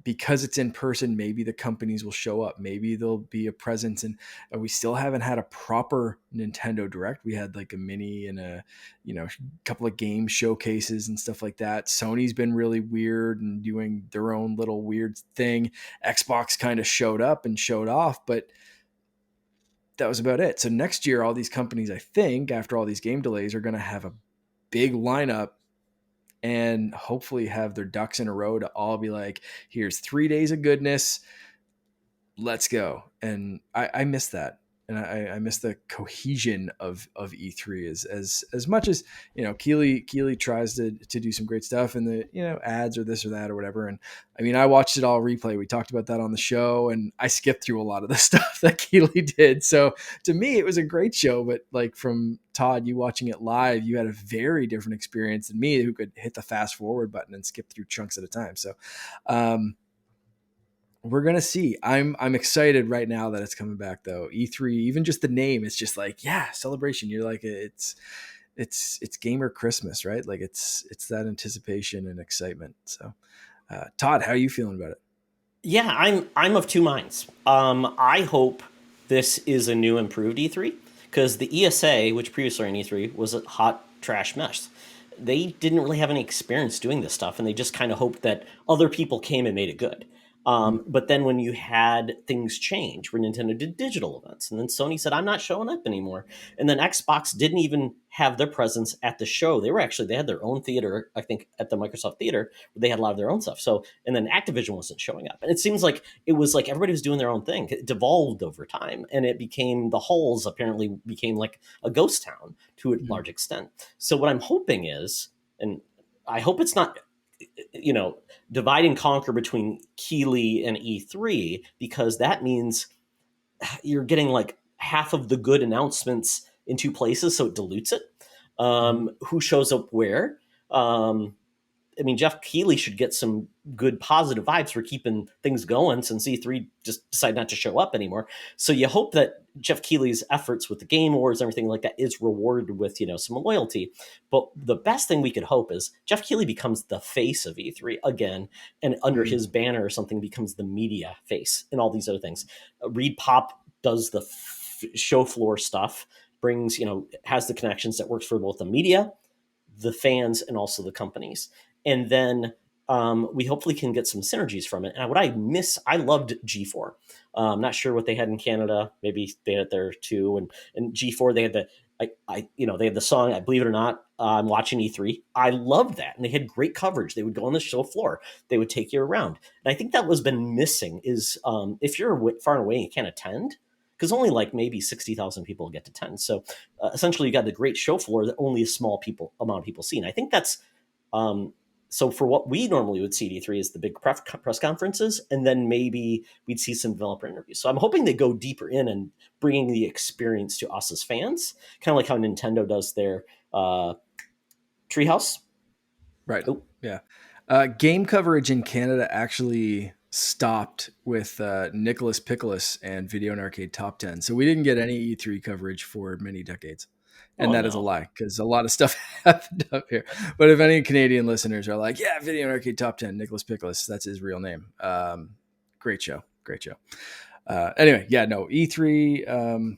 because it's in person, maybe the companies will show up. Maybe there'll be a presence. And we still haven't had a proper Nintendo Direct. We had like a mini and a, couple of game showcases and stuff like that. Sony's been really weird and doing their own little weird thing. Xbox kind of showed up and showed off, but that was about it. So next year, all these companies, I think, after all these game delays, are going to have a big lineup and hopefully have their ducks in a row to all be like, here's 3 days of goodness. Let's go. And I miss that. And I miss the cohesion of E3 as much as, Keighley tries to do some great stuff and the, ads or this or that or whatever. And I mean, I watched it all replay. We talked about that on the show and I skipped through a lot of the stuff that Keighley did. So to me, it was a great show, but like from Todd, you watching it live, you had a very different experience than me who could hit the fast forward button and skip through chunks at a time. So, we're gonna see. I'm excited right now that it's coming back though. E3, even just the name, it's just like, yeah, celebration. You're like, it's gamer Christmas, right? Like it's that anticipation and excitement. So, Todd, how are you feeling about it? Yeah, I'm of two minds. I hope this is a new improved E3 because the ESA, which previously ran E3, was a hot trash mess. They didn't really have any experience doing this stuff, and they just kind of hoped that other people came and made it good. But then when you had things change, where Nintendo did digital events, and then Sony said, I'm not showing up anymore. And then Xbox didn't even have their presence at the show. They had their own theater, I think, at the Microsoft Theater, where they had a lot of their own stuff. So, and then Activision wasn't showing up. And it seems like it was like everybody was doing their own thing. It devolved over time, and it became, the halls apparently became like a ghost town to a large extent. So what I'm hoping is, and I hope it's not, divide and conquer between Keighley and E3, because that means you're getting like half of the good announcements in two places, so it dilutes it. Who shows up where? I mean, Jeff Keighley should get some good positive vibes for keeping things going since E3 just decided not to show up anymore. So you hope that Jeff Keighley's efforts with the Game Awards and everything like that is rewarded with, some loyalty. But the best thing we could hope is Jeff Keighley becomes the face of E3 again, and under his banner or something becomes the media face and all these other things. Reed Pop does the show floor stuff, brings, has the connections that works for both the media, the fans, and also the companies. And then we hopefully can get some synergies from it. And what I loved G4. Not sure what they had in Canada. Maybe they had it there too. And G4, they had they had the song, I believe it or not, I'm watching E3. I loved that. And they had great coverage. They would go on the show floor. They would take you around. And I think that was been missing is if you're far and away and you can't attend, because only like maybe 60,000 people get to attend. So essentially you got the great show floor that only a small amount of people see. And I think that's, so for what we normally would see at E3 is the big press conferences, and then maybe we'd see some developer interviews. So I'm hoping they go deeper in and bringing the experience to us as fans, kind of like how Nintendo does their Treehouse. Right. Oh. Yeah. Game coverage in Canada actually stopped with Nicholas Pickles and Video and Arcade Top 10. So we didn't get any E3 coverage for many decades. And that is a lie because a lot of stuff happened up here. But if any Canadian listeners are like, yeah, Video and Arcade Top 10, Nicholas Pickles, that's his real name. Great show. Anyway, yeah, no, E3.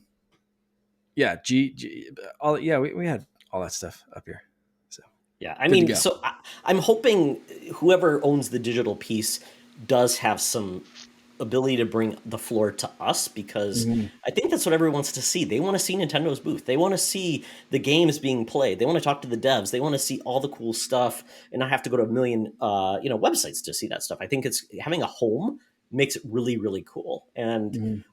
Yeah, we had all that stuff up here. So yeah, I mean, so I'm hoping whoever owns the digital piece does have some ability to bring the floor to us, because I think that's what everyone wants to see. They want to see Nintendo's booth. They want to see the games being played. They want to talk to the devs. They want to see all the cool stuff and not have to go to a million websites to see that stuff. I think it's having a home makes it really, really cool. And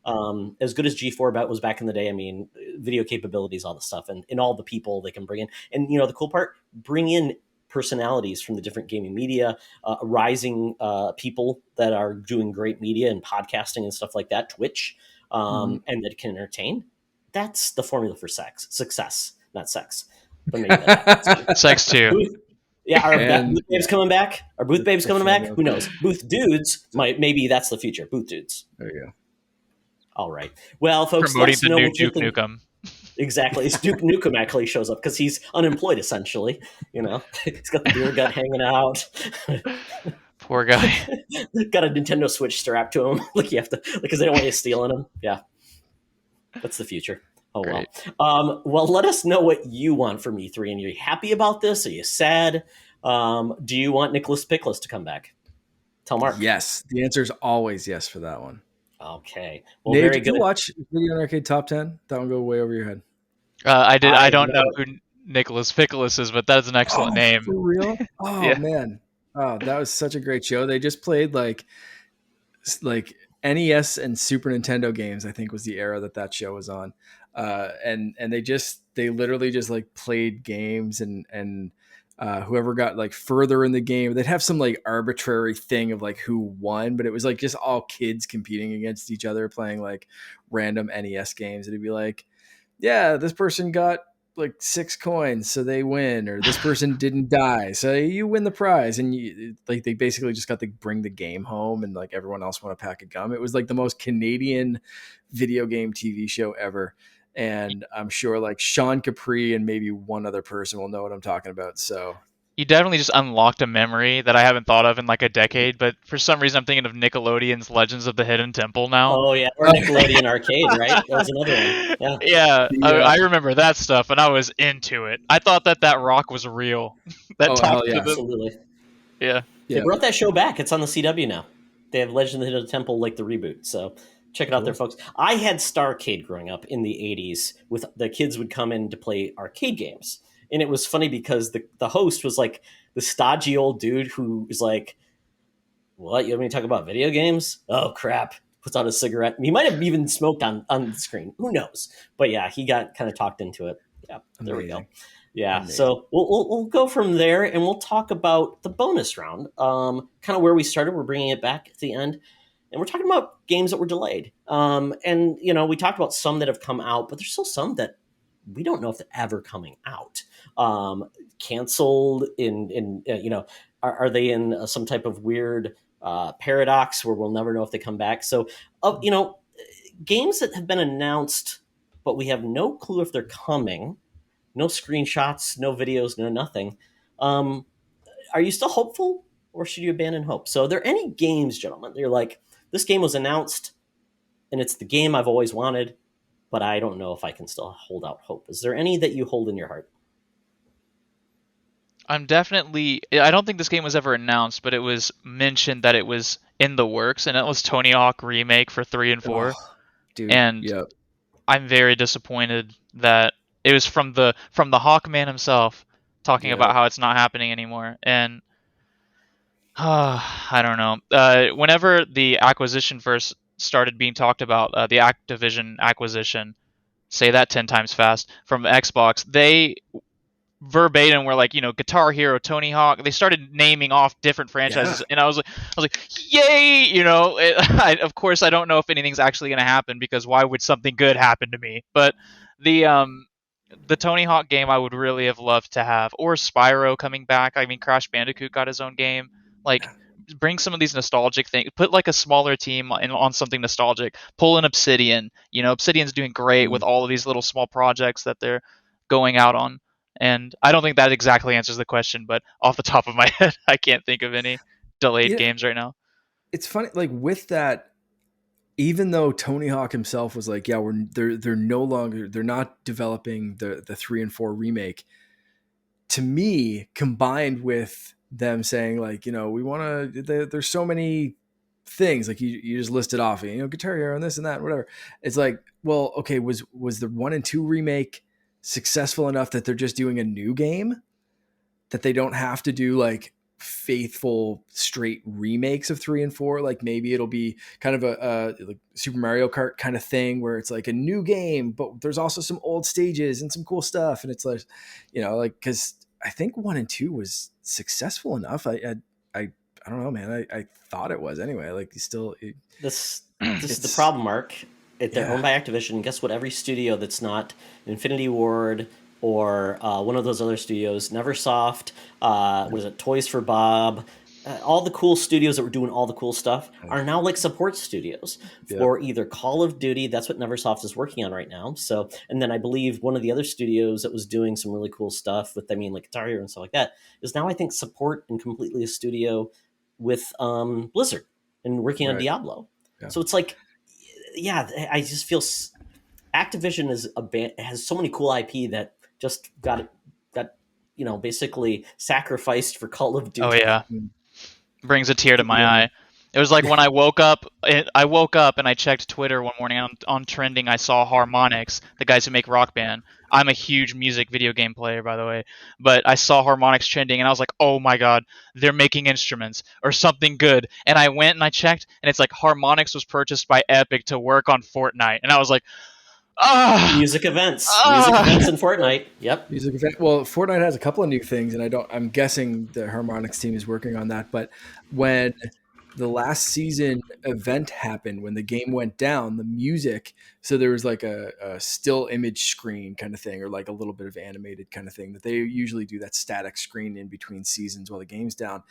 as good as G4 was back in the day, I mean, video capabilities, all the stuff, and all the people they can bring in. And, the cool part, bring in personalities from the different gaming media, rising people that are doing great media and podcasting and stuff like that, Twitch, and that can entertain. That's the formula for success, not sex. But maybe that. Sex too. Yeah, our booth babes coming back. Our booth babes coming back. Who knows? Booth dudes maybe that's the future. Booth dudes. There you go. All right. Well, folks, promoting the new Duke Nukem. Exactly. It's Duke Nukem actually shows up because he's unemployed, essentially. He's got the beer gut hanging out. Poor guy. Got a Nintendo Switch strapped to him. Like you have to, because they don't want you stealing them. Yeah. That's the future. Oh, Great. Well, let us know what you want from E3. And are you happy about this? Are you sad? Do you want Nicholas Pickles to come back? Tell Mark. Yes. The answer is always yes for that one. Okay. Well, Nave, very did good. you watch Video and Arcade Top 10? That one go way over your head. I did. I don't know who Nicholas Pickles is, but that's an excellent name. For real? Oh, yeah. Man. Oh, that was such a great show. They just played like NES and Super Nintendo games, I think was the era that show was on. And they literally just like played games and whoever got like further in the game, they'd have some like arbitrary thing of like who won, but it was like just all kids competing against each other playing like random NES games. It'd be like, yeah, this person got like 6 coins, so they win, or this person didn't die, so you win the prize. And they basically just got to bring the game home, and like everyone else won a pack of gum. It was like the most Canadian video game TV show ever. And I'm sure like Sean Capri and maybe one other person will know what I'm talking about. So you definitely just unlocked a memory that I haven't thought of in like a decade, but for some reason I'm thinking of Nickelodeon's Legends of the Hidden Temple now. Oh yeah, or Nickelodeon Arcade, right? That was another one. Yeah. I remember that stuff, and I was into it. I thought that rock was real. Absolutely. Yeah. They brought that show back. It's on the CW now. They have Legend of the Hidden Temple, like the reboot. So check it out there, folks. I had Starcade growing up in the 80s. With the kids would come in to play arcade games. And it was funny because the host was like the stodgy old dude who was like, what? You want me to talk about video games? Oh, crap. Puts out a cigarette. He might have even smoked on the screen. Who knows? But yeah, he got kind of talked into it. Yeah, there we go. Yeah, amazing. So we'll go from there, and we'll talk about the bonus round, kind of where we started. We're bringing it back at the end. And we're talking about games that were delayed. And, we talked about some that have come out, but there's still some that we don't know if they're ever coming out. Canceled are they in some type of weird paradox where we'll never know if they come back? So, games that have been announced, but we have no clue if they're coming, no screenshots, no videos, no nothing. Are you still hopeful, or should you abandon hope? So are there any games, gentlemen, that you're like, this game was announced and it's the game I've always wanted, but I don't know if I can still hold out hope? Is there any that you hold in your heart? I'm definitely. I don't think this game was ever announced, but it was mentioned that it was in the works, and it was Tony Hawk remake for 3 and 4. Oh, dude. And Yep. I'm very disappointed that it was from the Hawkman himself talking about Yep. how it's not happening anymore. And I don't know. Whenever the acquisition first started being talked about, the Activision acquisition, say that 10 times fast, from Xbox, they verbatim were like, Guitar Hero, Tony Hawk. They started naming off different Yeah. franchises, and I was like, yay! Of course, I don't know if anything's actually going to happen, because why would something good happen to me? But the um, the Tony Hawk game I would really have loved to have, or Spyro coming back. I mean, Crash Bandicoot got his own game. Like, bring some of these nostalgic things. Put like a smaller team on something nostalgic. Pull in Obsidian. Obsidian's doing great with all of these little small projects that they're going out on. And I don't think that exactly answers the question, but off the top of my head, I can't think of any delayed Yeah. games right now. It's funny, like with that, even though Tony Hawk himself was like, yeah, they're no longer, they're not developing the 3 and 4 remake. To me, combined with them saying like, we want to, there's so many things like you just listed off, Guitar Hero and this and that, whatever. It's like, well, okay, was the 1 and 2 remake successful enough that they're just doing a new game, that they don't have to do like faithful straight remakes of 3 and 4? Like maybe it'll be kind of a like Super Mario Kart kind of thing where it's like a new game, but there's also some old stages and some cool stuff. And it's like, like, because I think 1 and 2 was successful enough. I don't know, man. I thought it was anyway. Like This is the problem, Mark. They're owned by Activision. Guess what? Every studio that's not Infinity Ward or one of those other studios, Neversoft, was it Toys for Bob? All the cool studios that were doing all the cool stuff are now like support studios for either Call of Duty. That's what Neversoft is working on right now. So, and then I believe one of the other studios that was doing some really cool stuff with, like Guitar Hero and stuff like that, is now I think support and completely a studio with Blizzard and working on Diablo. Yeah. So it's like, I just feel Activision has so many cool IP that just got basically sacrificed for Call of Duty. Oh yeah, brings a tear to my eye. It was like when I woke up and I checked Twitter one morning on trending. I saw Harmonix, the guys who make Rock Band. I'm a huge music video game player, by the way, but I saw Harmonix trending and I was like, oh my god, they're making instruments or something good. And I went and I checked, and it's like Harmonix was purchased by Epic to work on Fortnite, and I was like, music events in Fortnite. Yep. Music event. Well, Fortnite has a couple of new things, and I'm guessing the Harmonix team is working on that. But when the last season event happened, when the game went down, the music, so there was like a still image screen kind of thing, or like a little bit of animated kind of thing that they usually do, that static screen in between seasons while the game's down.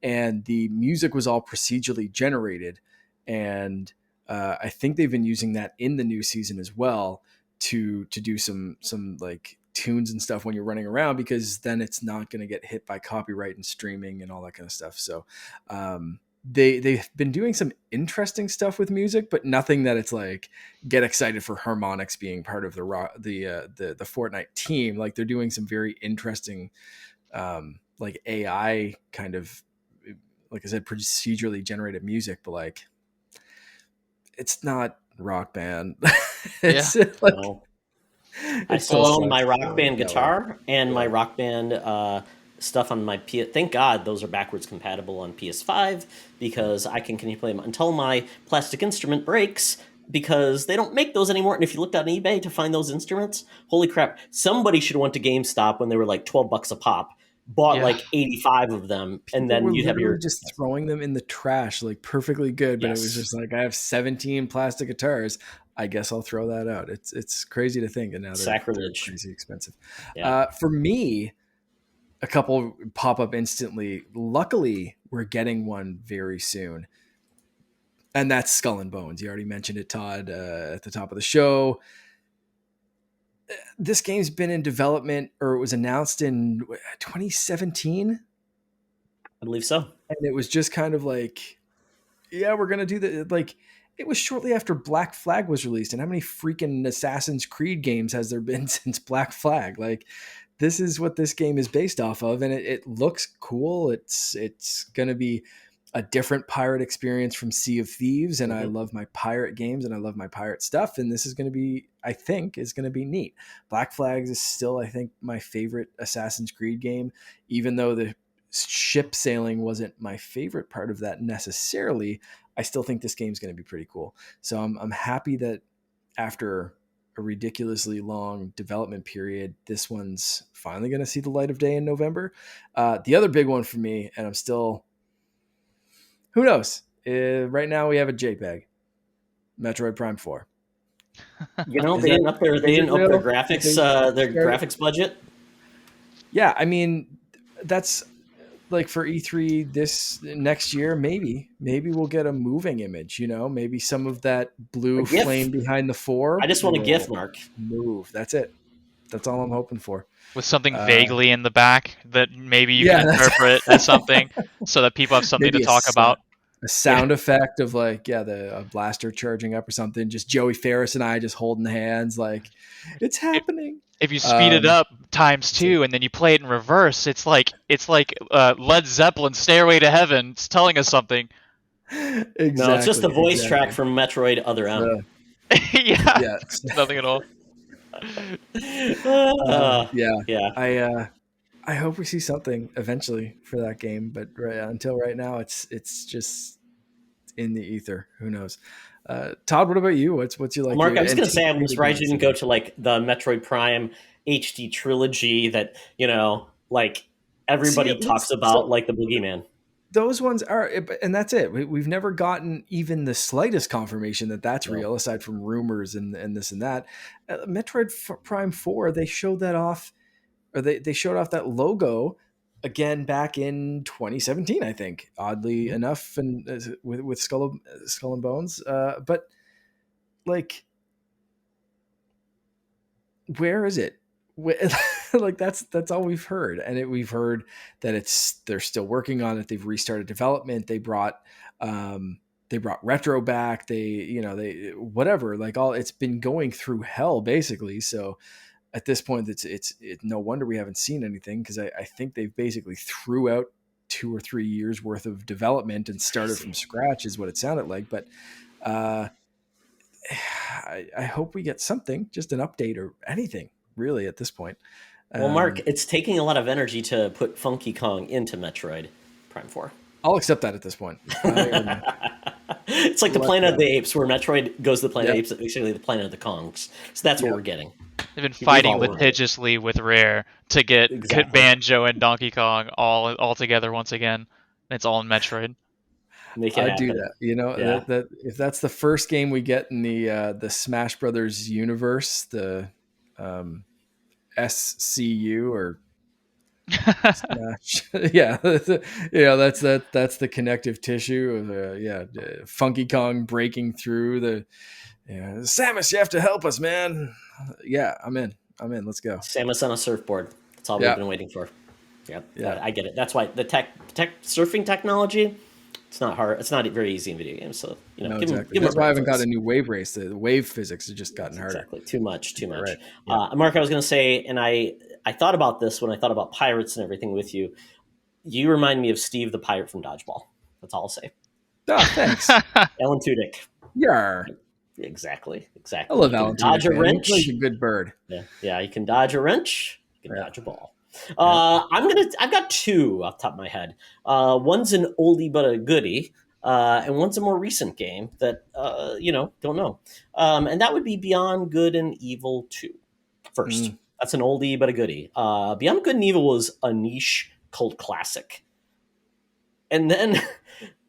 And the music was all procedurally generated. And I think they've been using that in the new season as well to do some like tunes and stuff when you're running around, because then it's not going to get hit by copyright and streaming and all that kind of stuff. So they've been doing some interesting stuff with music, but nothing that it's like get excited for Harmonix being part of the Fortnite team. Like they're doing some very interesting like AI kind of, like I said, procedurally generated music, but like it's not Rock Band. It's like, no. I still own my Rock Band guitar and my Rock Band stuff on my PS. Thank God those are backwards compatible on PS5, because I can continue to play them until my plastic instrument breaks, because they don't make those anymore. And if you looked on eBay to find those instruments, holy crap, somebody should have went to GameStop when they were like $12 a pop, bought like 85 of them, and then you'd have your just throwing them in the trash, like perfectly good. But it was just like, I have 17 plastic guitars, I guess I'll throw that out. It's crazy to think, and now they're crazy expensive. For me, a couple pop up instantly. Luckily, we're getting one very soon, and that's Skull and Bones. You already mentioned it, Todd, at the top of the show. This game's been in development, or it was announced in 2017. I believe so. And it was just kind of like, yeah, we're going to do that. Like, it was shortly after Black Flag was released. And how many freaking Assassin's Creed games has there been since Black Flag? Like, this is what this game is based off of, and it looks cool. It's going to be a different pirate experience from Sea of Thieves, and I love my pirate games and I love my pirate stuff, and this is going to be, I think, is going to be neat. Black Flags is still, I think, my favorite Assassin's Creed game, even though the ship sailing wasn't my favorite part of that necessarily. I still think this game's going to be pretty cool. So I'm happy that after a ridiculously long development period, this one's finally going to see the light of day in November. The other big one for me, and I'm still, who knows? Right now we have a JPEG, Metroid Prime 4. You know, they didn't up their graphics budget. Yeah, I mean, that's like for E3 this next year, maybe we'll get a moving image, you know, maybe some of that blue flame behind the 4. I just want a GIF, Mark. Move. That's it. That's all I'm hoping for. With something vaguely in the back that maybe you can interpret as something so that people have something to talk about. A sound effect of like, a blaster charging up or something. Just Joey Ferris and I just holding hands like, it's happening. If you speed it up ×2 and then you play it in reverse, it's like Led Zeppelin's Stairway to Heaven. It's telling us something. Exactly. No, it's just the voice track from Metroid Other M. Yeah. Nothing at all. I hope we see something eventually for that game, but until right now, it's just in the ether. Who knows? Todd, what about you? What's you like? Mark, I was going to say, I'm surprised you didn't go to like the Metroid Prime HD trilogy that, you know, like everybody talks about, like the Boogeyman. Those ones are, and that's it. We've never gotten even the slightest confirmation that that's real, aside from rumors and this and that. Metroid Prime 4, they showed that off, or they showed off that logo again back in 2017, I think, oddly enough, and with Skull and Bones. But like, where is it? Like that's all we've heard, and we've heard that they're still working on it. They've restarted development. They brought Retro back. They whatever. Like it's been going through hell basically. So at this point, it's no wonder we haven't seen anything, because I think they've basically threw out 2 or 3 years worth of development and started from scratch, is what it sounded like. But I hope we get something, just an update or anything really at this point. Well, Mark, it's taking a lot of energy to put Funky Kong into Metroid Prime 4. I'll accept that at this point. It's like the Planet of the Apes, where Metroid goes to the Planet of the Apes, basically the Planet of the Kongs. So that's what we're getting. They've been fighting litigiously with Rare to get Banjo and Donkey Kong all together once again. It's all in Metroid. I do that. You know, that if that's the first game we get in the Smash Brothers universe, the SCU or Smash, that's the connective tissue of Funky Kong breaking through the. Samus, you have to help us, man. Yeah, I'm in. Let's go. Samus on a surfboard. That's all we've been waiting for. Yeah, I get it. That's why the tech surfing technology. It's not hard. It's not very easy in video games. So exactly. That's why I haven't got a new wave race. The wave physics has just gotten harder. Exactly. Too much. Right. Mark, I was going to say, and I thought about this when I thought about pirates and everything with you. You remind me of Steve the pirate from Dodgeball. That's all I'll say. Oh, thanks. Alan Tudyk. Yeah. Exactly. I love Alan Tudyk. Dodge a wrench. He's like a good bird. Yeah. You can dodge a wrench. You can dodge a ball. I've got 2 off the top of my head. One's an oldie but a goodie, and one's a more recent game that don't know. And that would be Beyond Good and Evil 2. First, that's an oldie but a goodie. Beyond Good and Evil was a niche cult classic, and then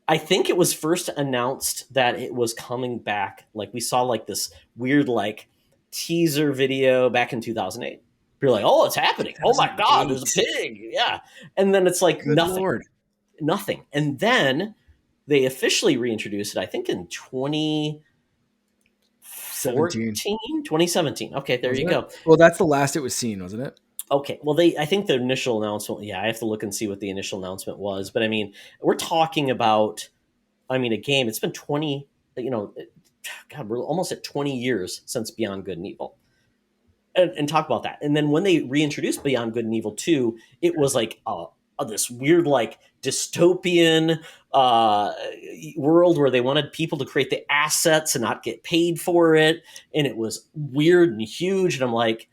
I think it was first announced that it was coming back. Like we saw like this weird like teaser video back in 2008. You're like, oh, it's happening. Oh my God, there's a pig. Yeah. And then it's like nothing. And then they officially reintroduced it, I think in 2017. Okay, there you go. Well, that's the last it was seen, wasn't it? Okay. Well, I think the initial announcement, I have to look and see what the initial announcement was. But I mean, we're talking about, a game. It's been 20, God, we're almost at 20 years since Beyond Good and Evil. and talk about that. And then when they reintroduced Beyond Good and Evil 2, it was like this weird like dystopian world where they wanted people to create the assets and not get paid for it, and it was weird and huge. And I'm like,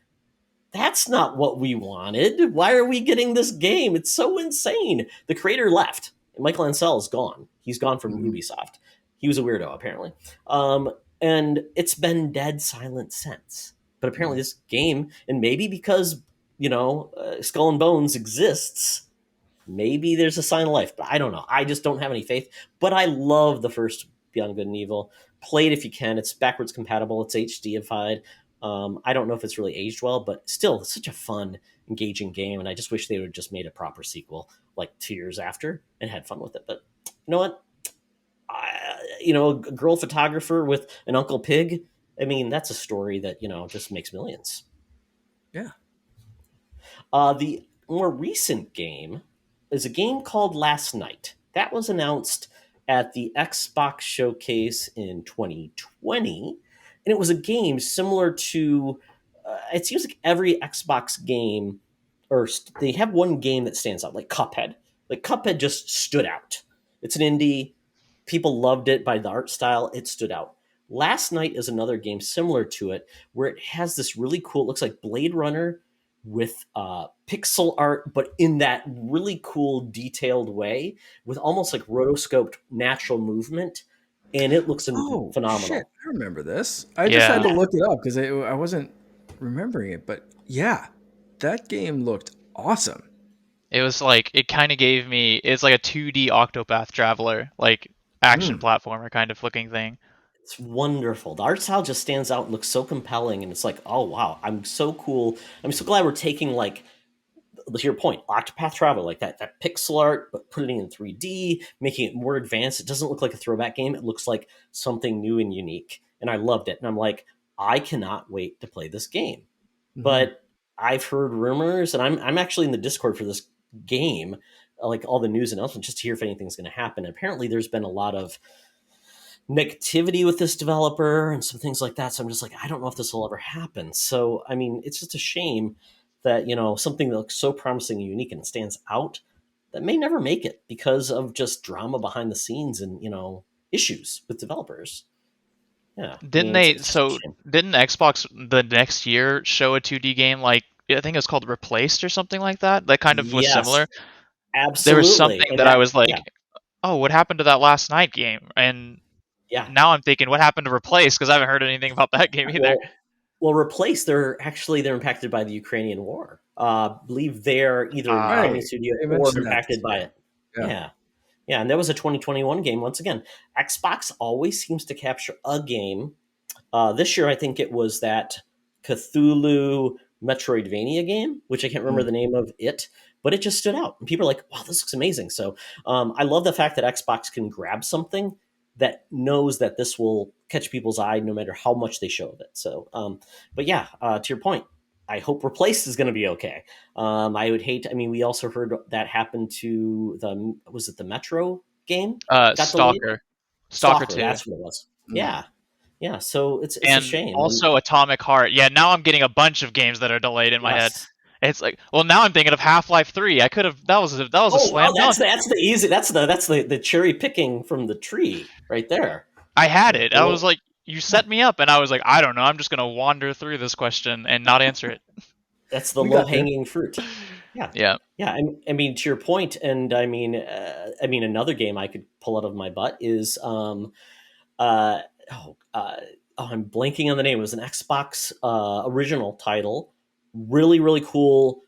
that's not what we wanted. Why are we getting this game? It's so insane. The creator left. Michael Ansel is gone. He's gone from Ubisoft. He was a weirdo, apparently. And it's been dead silent since. But apparently this game, and maybe because, Skull and Bones exists, maybe there's a sign of life. But I don't know. I just don't have any faith. But I love the first Beyond Good and Evil. Play it if you can. It's backwards compatible. It's HDified. I don't know if it's really aged well, but still, it's such a fun, engaging game. And I just wish they would have just made a proper sequel like 2 years after and had fun with it. But you know what? A girl photographer with an Uncle Pig. I mean, that's a story that, just makes millions. Yeah. The more recent game is a game called Last Night. That was announced at the Xbox showcase in 2020. And it was a game similar to, it seems like every Xbox game, they have one game that stands out, like Cuphead. Like Cuphead just stood out. It's an indie. People loved it by the art style. It stood out. Last Night is another game similar to it, where it has this really cool, it looks like Blade Runner with pixel art, but in that really cool, detailed way, with almost like rotoscoped natural movement. And it looks phenomenal. Shit, I remember this. I just had to look it up because I wasn't remembering it. But yeah, that game looked awesome. It was like, it kind of gave me, it's like a 2D Octopath Traveler, like action platformer kind of looking thing. It's wonderful. The art style just stands out and looks so compelling. And it's like, oh, wow, I'm so cool. I'm so glad we're taking, like, to your point, Octopath Traveler, like that pixel art, but putting it in 3D, making it more advanced. It doesn't look like a throwback game. It looks like something new and unique. And I loved it. And I'm like, I cannot wait to play this game. Mm-hmm. But I've heard rumors, and I'm actually in the Discord for this game, like all the news announcements, just to hear if anything's going to happen. And apparently there's been a lot of negativity with this developer and some things like that. So I'm just like, I don't know if this will ever happen. So, I mean, it's just a shame that, something that looks so promising and unique and stands out that may never make it because of just drama behind the scenes and, issues with developers. Yeah. Didn't didn't Xbox the next year show a 2D game like, I think it was called Replaced or something like that? That kind of was similar. Absolutely. There was something that I was like, oh, what happened to that Last Night game? And now I'm thinking, what happened to Replaced? Because I haven't heard anything about that game either. Well, Replaced, they're impacted by the Ukrainian war. I believe they're either gaming studio or impacted by it. Yeah. And that was a 2021 game. Once again, Xbox always seems to capture a game. This year, I think it was that Cthulhu Metroidvania game, which I can't remember the name of it, but it just stood out. And people are like, wow, this looks amazing. So I love the fact that Xbox can grab something that knows that this will catch people's eye no matter how much they show of it. So, but yeah, to your point, I hope Replaced is going to be okay. I would hate, we also heard that happened to the Metro game? Stalker 2. That's what it was. Yeah. Yeah, so it's a shame. Also Atomic Heart. Yeah, now I'm getting a bunch of games that are delayed in my head. It's like, well, now I'm thinking of Half-Life 3. I could have. That was a slam dunk. That's the easy. That's the cherry picking from the tree right there. I had it. I was like, you set me up, and I was like, I don't know. I'm just gonna wander through this question and not answer it. That's the low hanging fruit. Yeah. I mean, to your point, and I mean, another game I could pull out of my butt is I'm blanking on the name. It was an Xbox original title. Really, really cool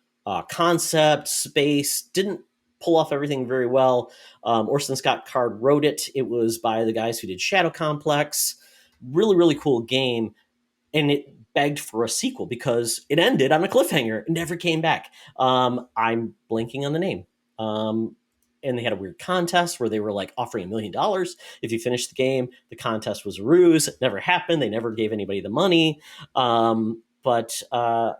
concept, space. Didn't pull off everything very well. Orson Scott Card wrote it. It was by the guys who did Shadow Complex. Really, really cool game. And it begged for a sequel because it ended on a cliffhanger and never came back. I'm blanking on the name. And they had a weird contest where they were like offering $1 million if you finished the game. The contest was a ruse. It never happened. They never gave anybody the money. I'm blanking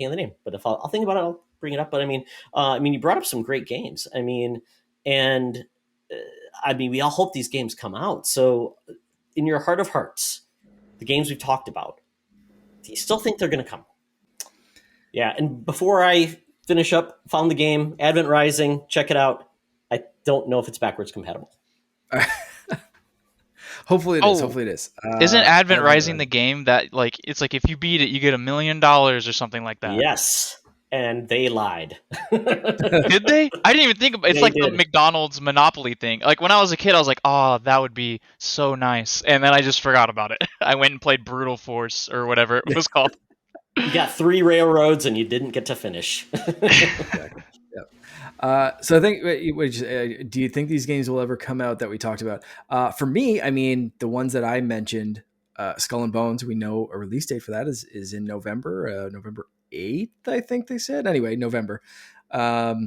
on the name. But if I'll think about it, I'll bring it up. But you brought up some great games. We all hope these games come out. So in your heart of hearts, the games we've talked about, you still think they're going to come. Yeah, and before I finish up, found the game, Advent Rising, check it out. I don't know if it's backwards compatible. Hopefully it is. Oh, Hopefully it is. isn't Advent Rising the game that like it's like if you beat it, you get $1 million or something like that? Yes, and they lied. Did they? I didn't even think about it's They like the did. McDonald's Monopoly thing. Like when I was a kid, I was like, "Oh, that would be so nice," and then I just forgot about it. I went and played Brutal Force or whatever it was called. You got 3 railroads and you didn't get to finish. Exactly. So I think, do you think these games will ever come out that we talked about? For me, I mean, the ones that I mentioned, Skull and Bones, we know a release date for that is in November, November 8th, I think they said. Anyway, November. At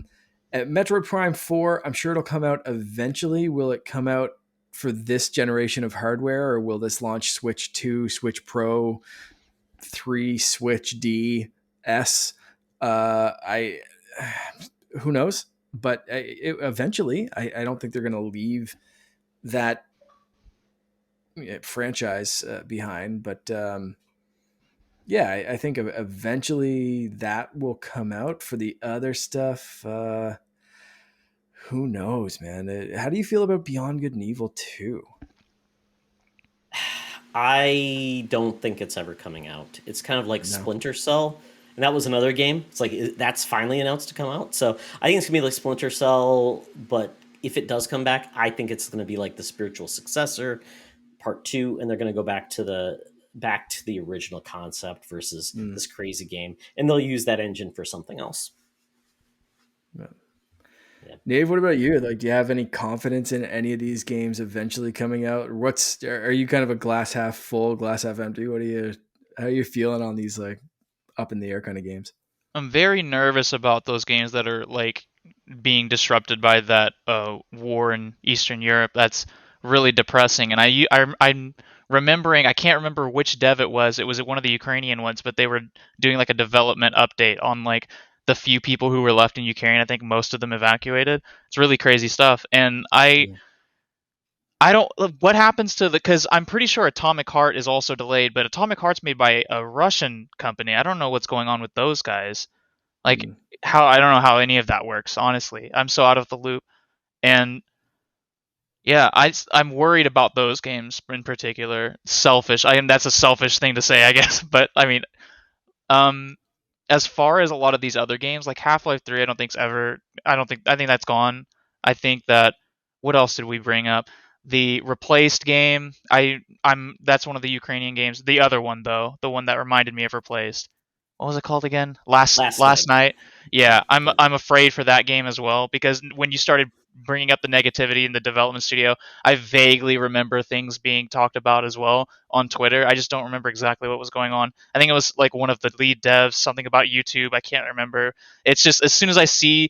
Metroid Prime 4, I'm sure it'll come out eventually. Will it come out for this generation of hardware, or will this launch Switch 2, Switch Pro, 3, Switch D, S? Who knows? But eventually, I don't think they're going to leave that franchise behind. But yeah, I think eventually that will come out. For the other stuff, who knows, man? How do you feel about Beyond Good and Evil 2? I don't think it's ever coming out. It's kind of like Splinter Cell, and that was another game. It's like that's finally announced to come out. So I think it's gonna be like Splinter Cell, but if it does come back, I think it's gonna be like the spiritual successor, part 2, and they're gonna go back to the original concept versus this crazy game, and they'll use that engine for something else. Yeah. Nave, what about you? Like, do you have any confidence in any of these games eventually coming out? Or are you kind of a glass half full, glass half empty? How are you feeling on these like up in the air kind of games? I'm very nervous about those games that are like being disrupted by that war in Eastern Europe. That's really depressing. And I'm remembering, I can't remember which dev it was. It was one of the Ukrainian ones, but they were doing like a development update on like the few people who were left in Ukraine. I think most of them evacuated. It's really crazy stuff. And I don't. What happens to because I'm pretty sure Atomic Heart is also delayed, but Atomic Heart's made by a Russian company. I don't know what's going on with those guys. Like how I don't know how any of that works. Honestly, I'm so out of the loop. And yeah, I'm worried about those games in particular. Selfish. That's a selfish thing to say, I guess. But I mean, as far as a lot of these other games, like Half-Life 3, I don't think's ever. I think that's gone. I think that. What else did we bring up? The Replaced game. That's one of the Ukrainian games. The other one though, the one that reminded me of Replaced. What was it called again? Last night. Yeah, I'm afraid for that game as well because when you started bringing up the negativity in the development studio, I vaguely remember things being talked about as well on Twitter. I just don't remember exactly what was going on. I think it was like one of the lead devs, something about YouTube. I can't remember. It's just as soon as I see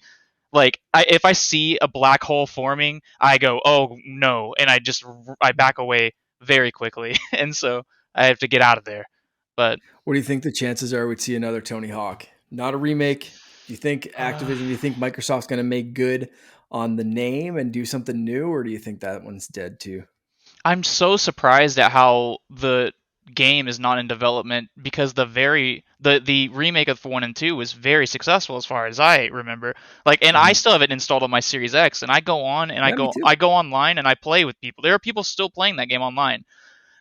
if I see a black hole forming, I go, oh no, and I back away very quickly, and so I have to get out of there. But what do you think the chances are we'd see another Tony Hawk? Not a remake. Do you think Activision? Do you think Microsoft's going to make good on the name and do something new, or do you think that one's dead too? I'm so surprised at how the game is not in development because the remake of 1 and 2 was very successful as far as I remember. Like, and I still have it installed on my Series X, and I go on and I go online and I play with people. There are people still playing that game online.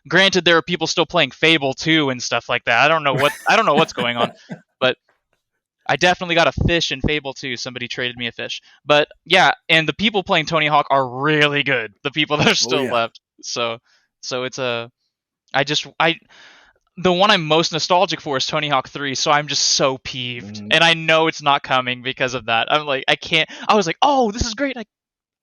Granted, there are people still playing Fable 2 and stuff like that. I don't know what's going on, but I definitely got a fish in Fable 2. Somebody traded me a fish. But yeah, and the people playing Tony Hawk are really good. The people that are still left. So it's the one I'm most nostalgic for is Tony Hawk 3, so I'm just so peeved. And I know it's not coming because of that. I'm like, I was like, oh, this is great. I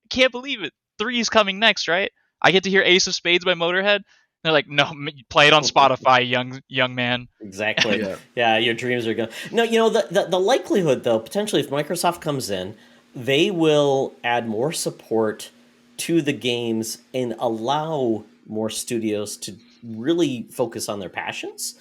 can't believe it. 3 is coming next, right? I get to hear Ace of Spades by Motorhead. They're like, no, play it on Spotify, young man. Exactly. Yeah, your dreams are going. No, the likelihood though, potentially, if Microsoft comes in, they will add more support to the games and allow more studios to really focus on their passions.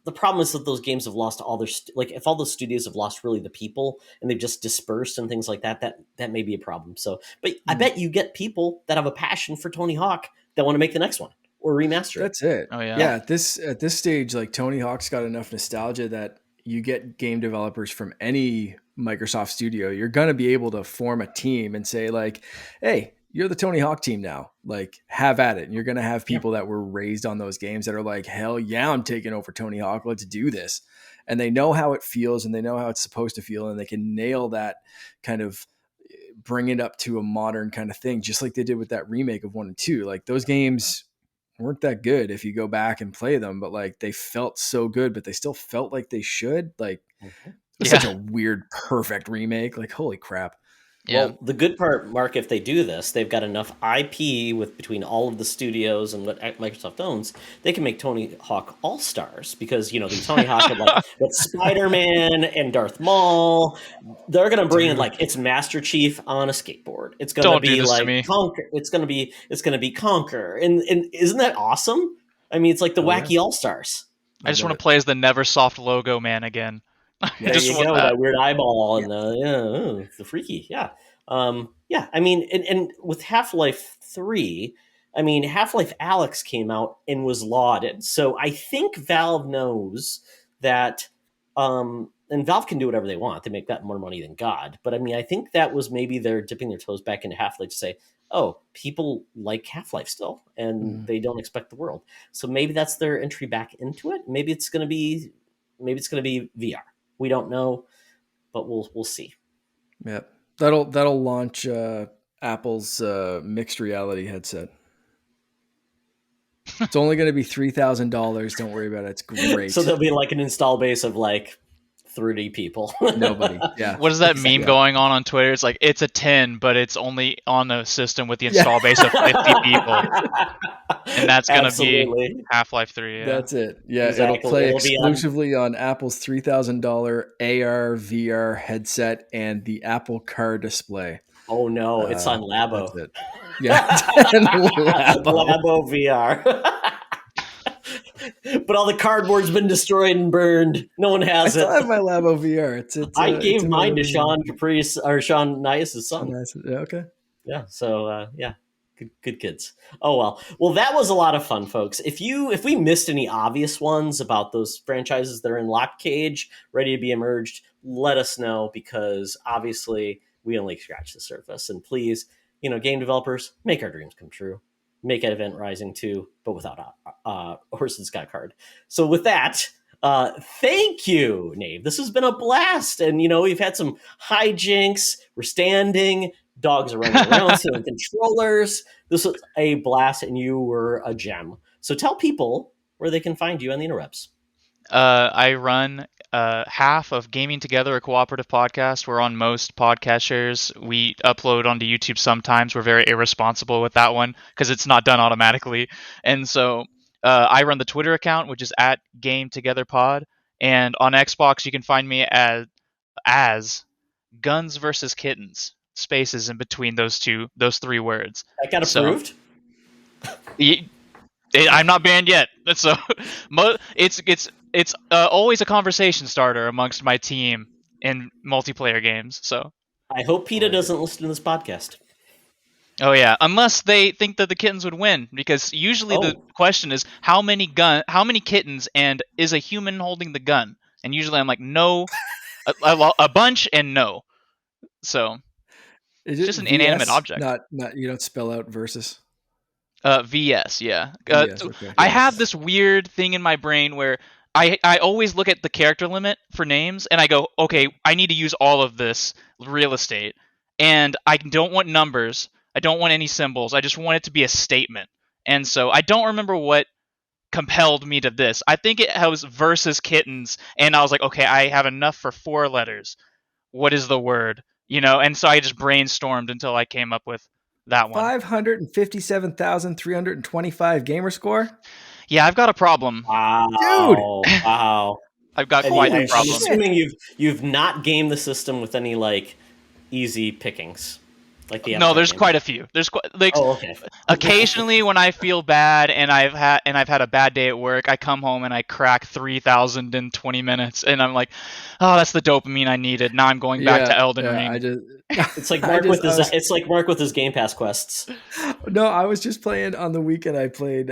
The problem is that those games have lost all their if all those studios have lost really the people and they've just dispersed and things like that that may be a problem. So, but I bet you get people that have a passion for Tony Hawk that want to make the next one. or remaster it. That's it. Oh, yeah. Yeah. At this stage, like Tony Hawk's got enough nostalgia that you get game developers from any Microsoft studio. You're going to be able to form a team and say like, hey, you're the Tony Hawk team now. Like, have at it. And you're going to have people that were raised on those games that are like, hell yeah, I'm taking over Tony Hawk. Let's do this. And they know how it feels and they know how it's supposed to feel. And they can nail that kind of, bring it up to a modern kind of thing, just like they did with that remake of 1 and 2. Like, those games weren't that good if you go back and play them, but like they felt so good, but they still felt like they should. Like, it's such a weird, perfect remake. Like, holy crap. Yeah. Well, the good part, Mark, if they do this, they've got enough IP with between all of the studios and what Microsoft owns. They can make Tony Hawk All-Stars because, you know, the Tony Hawk with Spider-Man and Darth Maul. They're going to bring in like it's Master Chief on a skateboard. It's going to be like Conquer. It's going to be Conquer. And isn't that awesome? I mean, it's like the wacky All-Stars. I just want to play as the Neversoft logo man again. There you go, that weird eyeball and the freaky, yeah. I mean, and with Half-Life 3, I mean, Half-Life Alyx came out and was lauded. So I think Valve knows that, and Valve can do whatever they want. They make that more money than God. But I mean, I think that was maybe they're dipping their toes back into Half-Life to say, oh, people like Half-Life still, and they don't expect the world. So maybe that's their entry back into it. Maybe it's going to be VR. We don't know, but we'll see. Yeah, that'll launch Apple's mixed reality headset. It's only going to be $3,000. Don't worry about it. It's great. So there'll be like an install base of like 30 people. Nobody. Yeah. What is that meme going on Twitter? It's like it's a 10, but it's only on a system with the install base of 50 people, and that's going to be Half-Life 3. Yeah. That's it. Yeah, exactly. It'll play exclusively on Apple's $3,000 AR VR headset and the Apple Car display. Oh no, it's on Labo. That's it. Yeah, Labo VR. But all the cardboard's been destroyed and burned. No one has it. I still have my Labo VR. I gave mine to Sean Caprice or Sean Nias' son. Okay. Yeah. So good kids. Oh well. That was a lot of fun, folks. If we missed any obvious ones about those franchises that are in lock cage, ready to be emerged, let us know because obviously we only scratched the surface. And please, game developers, make our dreams come true. Make it Event Rising 2, but without Horse's Got Card. So with that, thank you, Nave. This has been a blast. And, we've had some hijinks. We're standing. Dogs are running around, stealing controllers. This was a blast, and you were a gem. So tell people where they can find you on the interwebs. I run half of Gaming Together, a cooperative podcast. We're on most podcast shares. We upload onto YouTube sometimes. We're very irresponsible with that one because it's not done automatically. And so I run the Twitter account, which is at Game Together Pod. And on Xbox, you can find me as Guns versus Kittens. Spaces in between those three words. That got approved? I'm not banned yet. So it's always a conversation starter amongst my team in multiplayer games. So I hope PETA doesn't listen to this podcast. Oh yeah, unless they think that the kittens would win, because usually the question is how many kittens, and is a human holding the gun? And usually I'm like no, a bunch and no. So it's just an inanimate object. Not you don't spell out versus. VS, yeah. VS, okay. I have this weird thing in my brain where I always look at the character limit for names and I go, okay, I need to use all of this real estate. And I don't want numbers. I don't want any symbols. I just want it to be a statement. And so I don't remember what compelled me to this. I think it was versus kittens. And I was like, okay, I have enough for 4 letters. What is the word? And so I just brainstormed until I came up with that one. 557,325 gamer score? Yeah, I've got a problem. Wow. Dude. Wow. I've got quite a problem. I'm assuming you've not gamed the system with any easy pickings. Like the No, there's game? quite a few. There's like okay. Occasionally when I feel bad and I've had a bad day at work, I come home and I crack 3,000 in 20 minutes, and I'm like, oh, that's the dopamine I needed. Now I'm going back to Elden Ring. It's like Mark it's like Mark with his Game Pass quests. No, I was just playing on the weekend. I played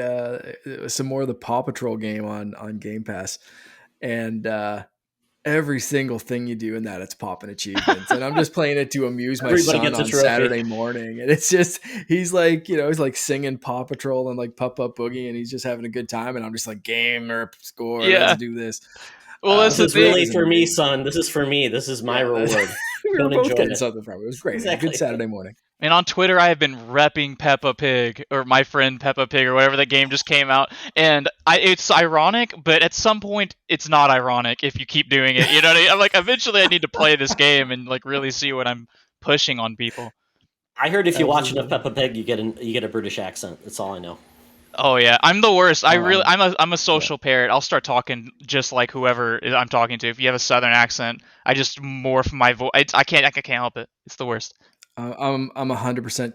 some more of the Paw Patrol game on Game Pass, and every single thing you do in that, it's popping achievements. And I'm just playing it to amuse my son on Saturday morning. And it's just, he's like, he's like singing Paw Patrol and like Pup Up Boogie, and he's just having a good time. And I'm just like, gamer, score, let's do this. Well, this is really for me, son. This is for me. This is my reward. We were both getting something from it. It was great. Exactly. Good Saturday morning. And on Twitter, I have been repping Peppa Pig, or my friend Peppa Pig, or whatever the game just came out. And it's ironic, but at some point, it's not ironic if you keep doing it. You know what I mean? I'm like, eventually, I need to play this game and like really see what I'm pushing on people. I heard if you watch enough Peppa Pig, you get a British accent. That's all I know. Oh yeah, I'm the worst. I'm a social parrot. I'll start talking just like whoever I'm talking to. If you have a Southern accent, I just morph my voice. I can't help it. It's the worst. I'm 100%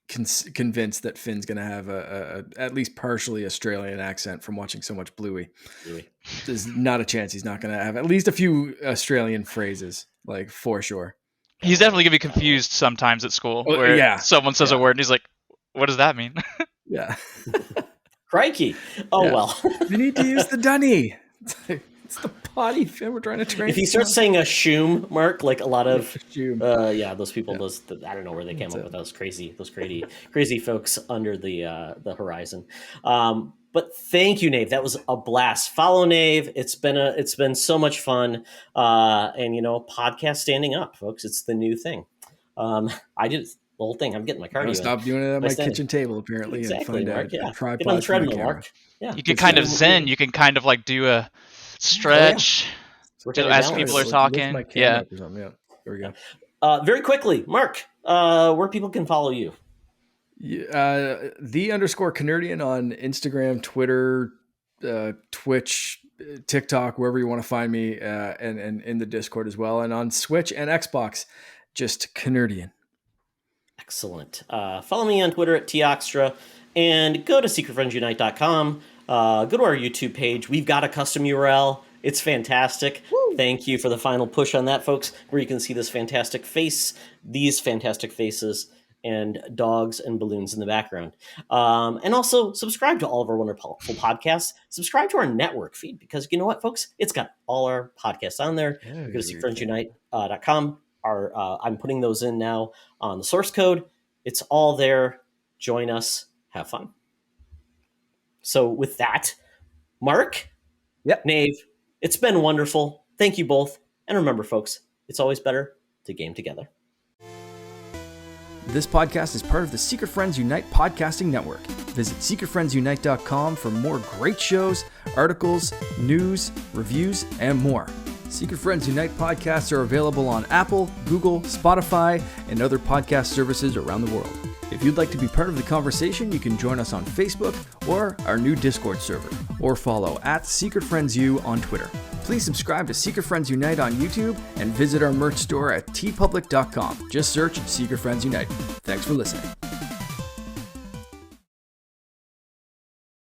convinced that Finn's going to have a at least partially Australian accent from watching so much Bluey. There's not a chance he's not going to have at least a few Australian phrases, like for sure. He's definitely going to be confused sometimes at school where someone says a word and he's like, what does that mean? Yeah. Crikey. Well. You need to use the dunny. It's the potty, Finn. We're trying to train. If he starts saying a shoom, Mark, like a lot of those people, I don't know where they came up with those crazy folks under the horizon. But thank you, Nave. That was a blast. Follow Nave. It's been so much fun. And podcast standing up, folks. It's the new thing. I did the whole thing. I'm getting my cardio. Stop doing it at my kitchen table, apparently. Exactly, and find Mark. Get on the treadmill, Mark. Yeah. You can kind of zen. You can kind of like do a stretch as people are talking. Yeah. There we go. Very quickly, Mark, where people can follow you. _Canardian on Instagram, Twitter, Twitch, TikTok, wherever you want to find me, and in the Discord as well. And on Switch and Xbox, just Canardian. Excellent. Follow me on Twitter at Toxtra, and go to secretfriendsunite.com. Go to our YouTube page. We've got a custom URL. It's fantastic. Woo. Thank you for the final push on that, folks, where you can see this fantastic face, these fantastic faces, and dogs and balloons in the background. And also subscribe to all of our wonderful podcasts. Subscribe to our network feed, because you know what, folks? It's got all our podcasts on there. Go to secretfriendsunite.com. I'm putting those in now on the source code. It's all there. Join us. Have fun. So with that, Mark, Nave, it's been wonderful. Thank you both. And remember, folks, it's always better to game together. This podcast is part of the Secret Friends Unite podcasting network. Visit secretfriendsunite.com for more great shows, articles, news, reviews, and more. Secret Friends Unite podcasts are available on Apple, Google, Spotify, and other podcast services around the world. If you'd like to be part of the conversation, you can join us on Facebook or our new Discord server, or follow @SecretFriendsU on Twitter. Please subscribe to Secret Friends Unite on YouTube and visit our merch store at tpublic.com. Just search Secret Friends Unite. Thanks for listening.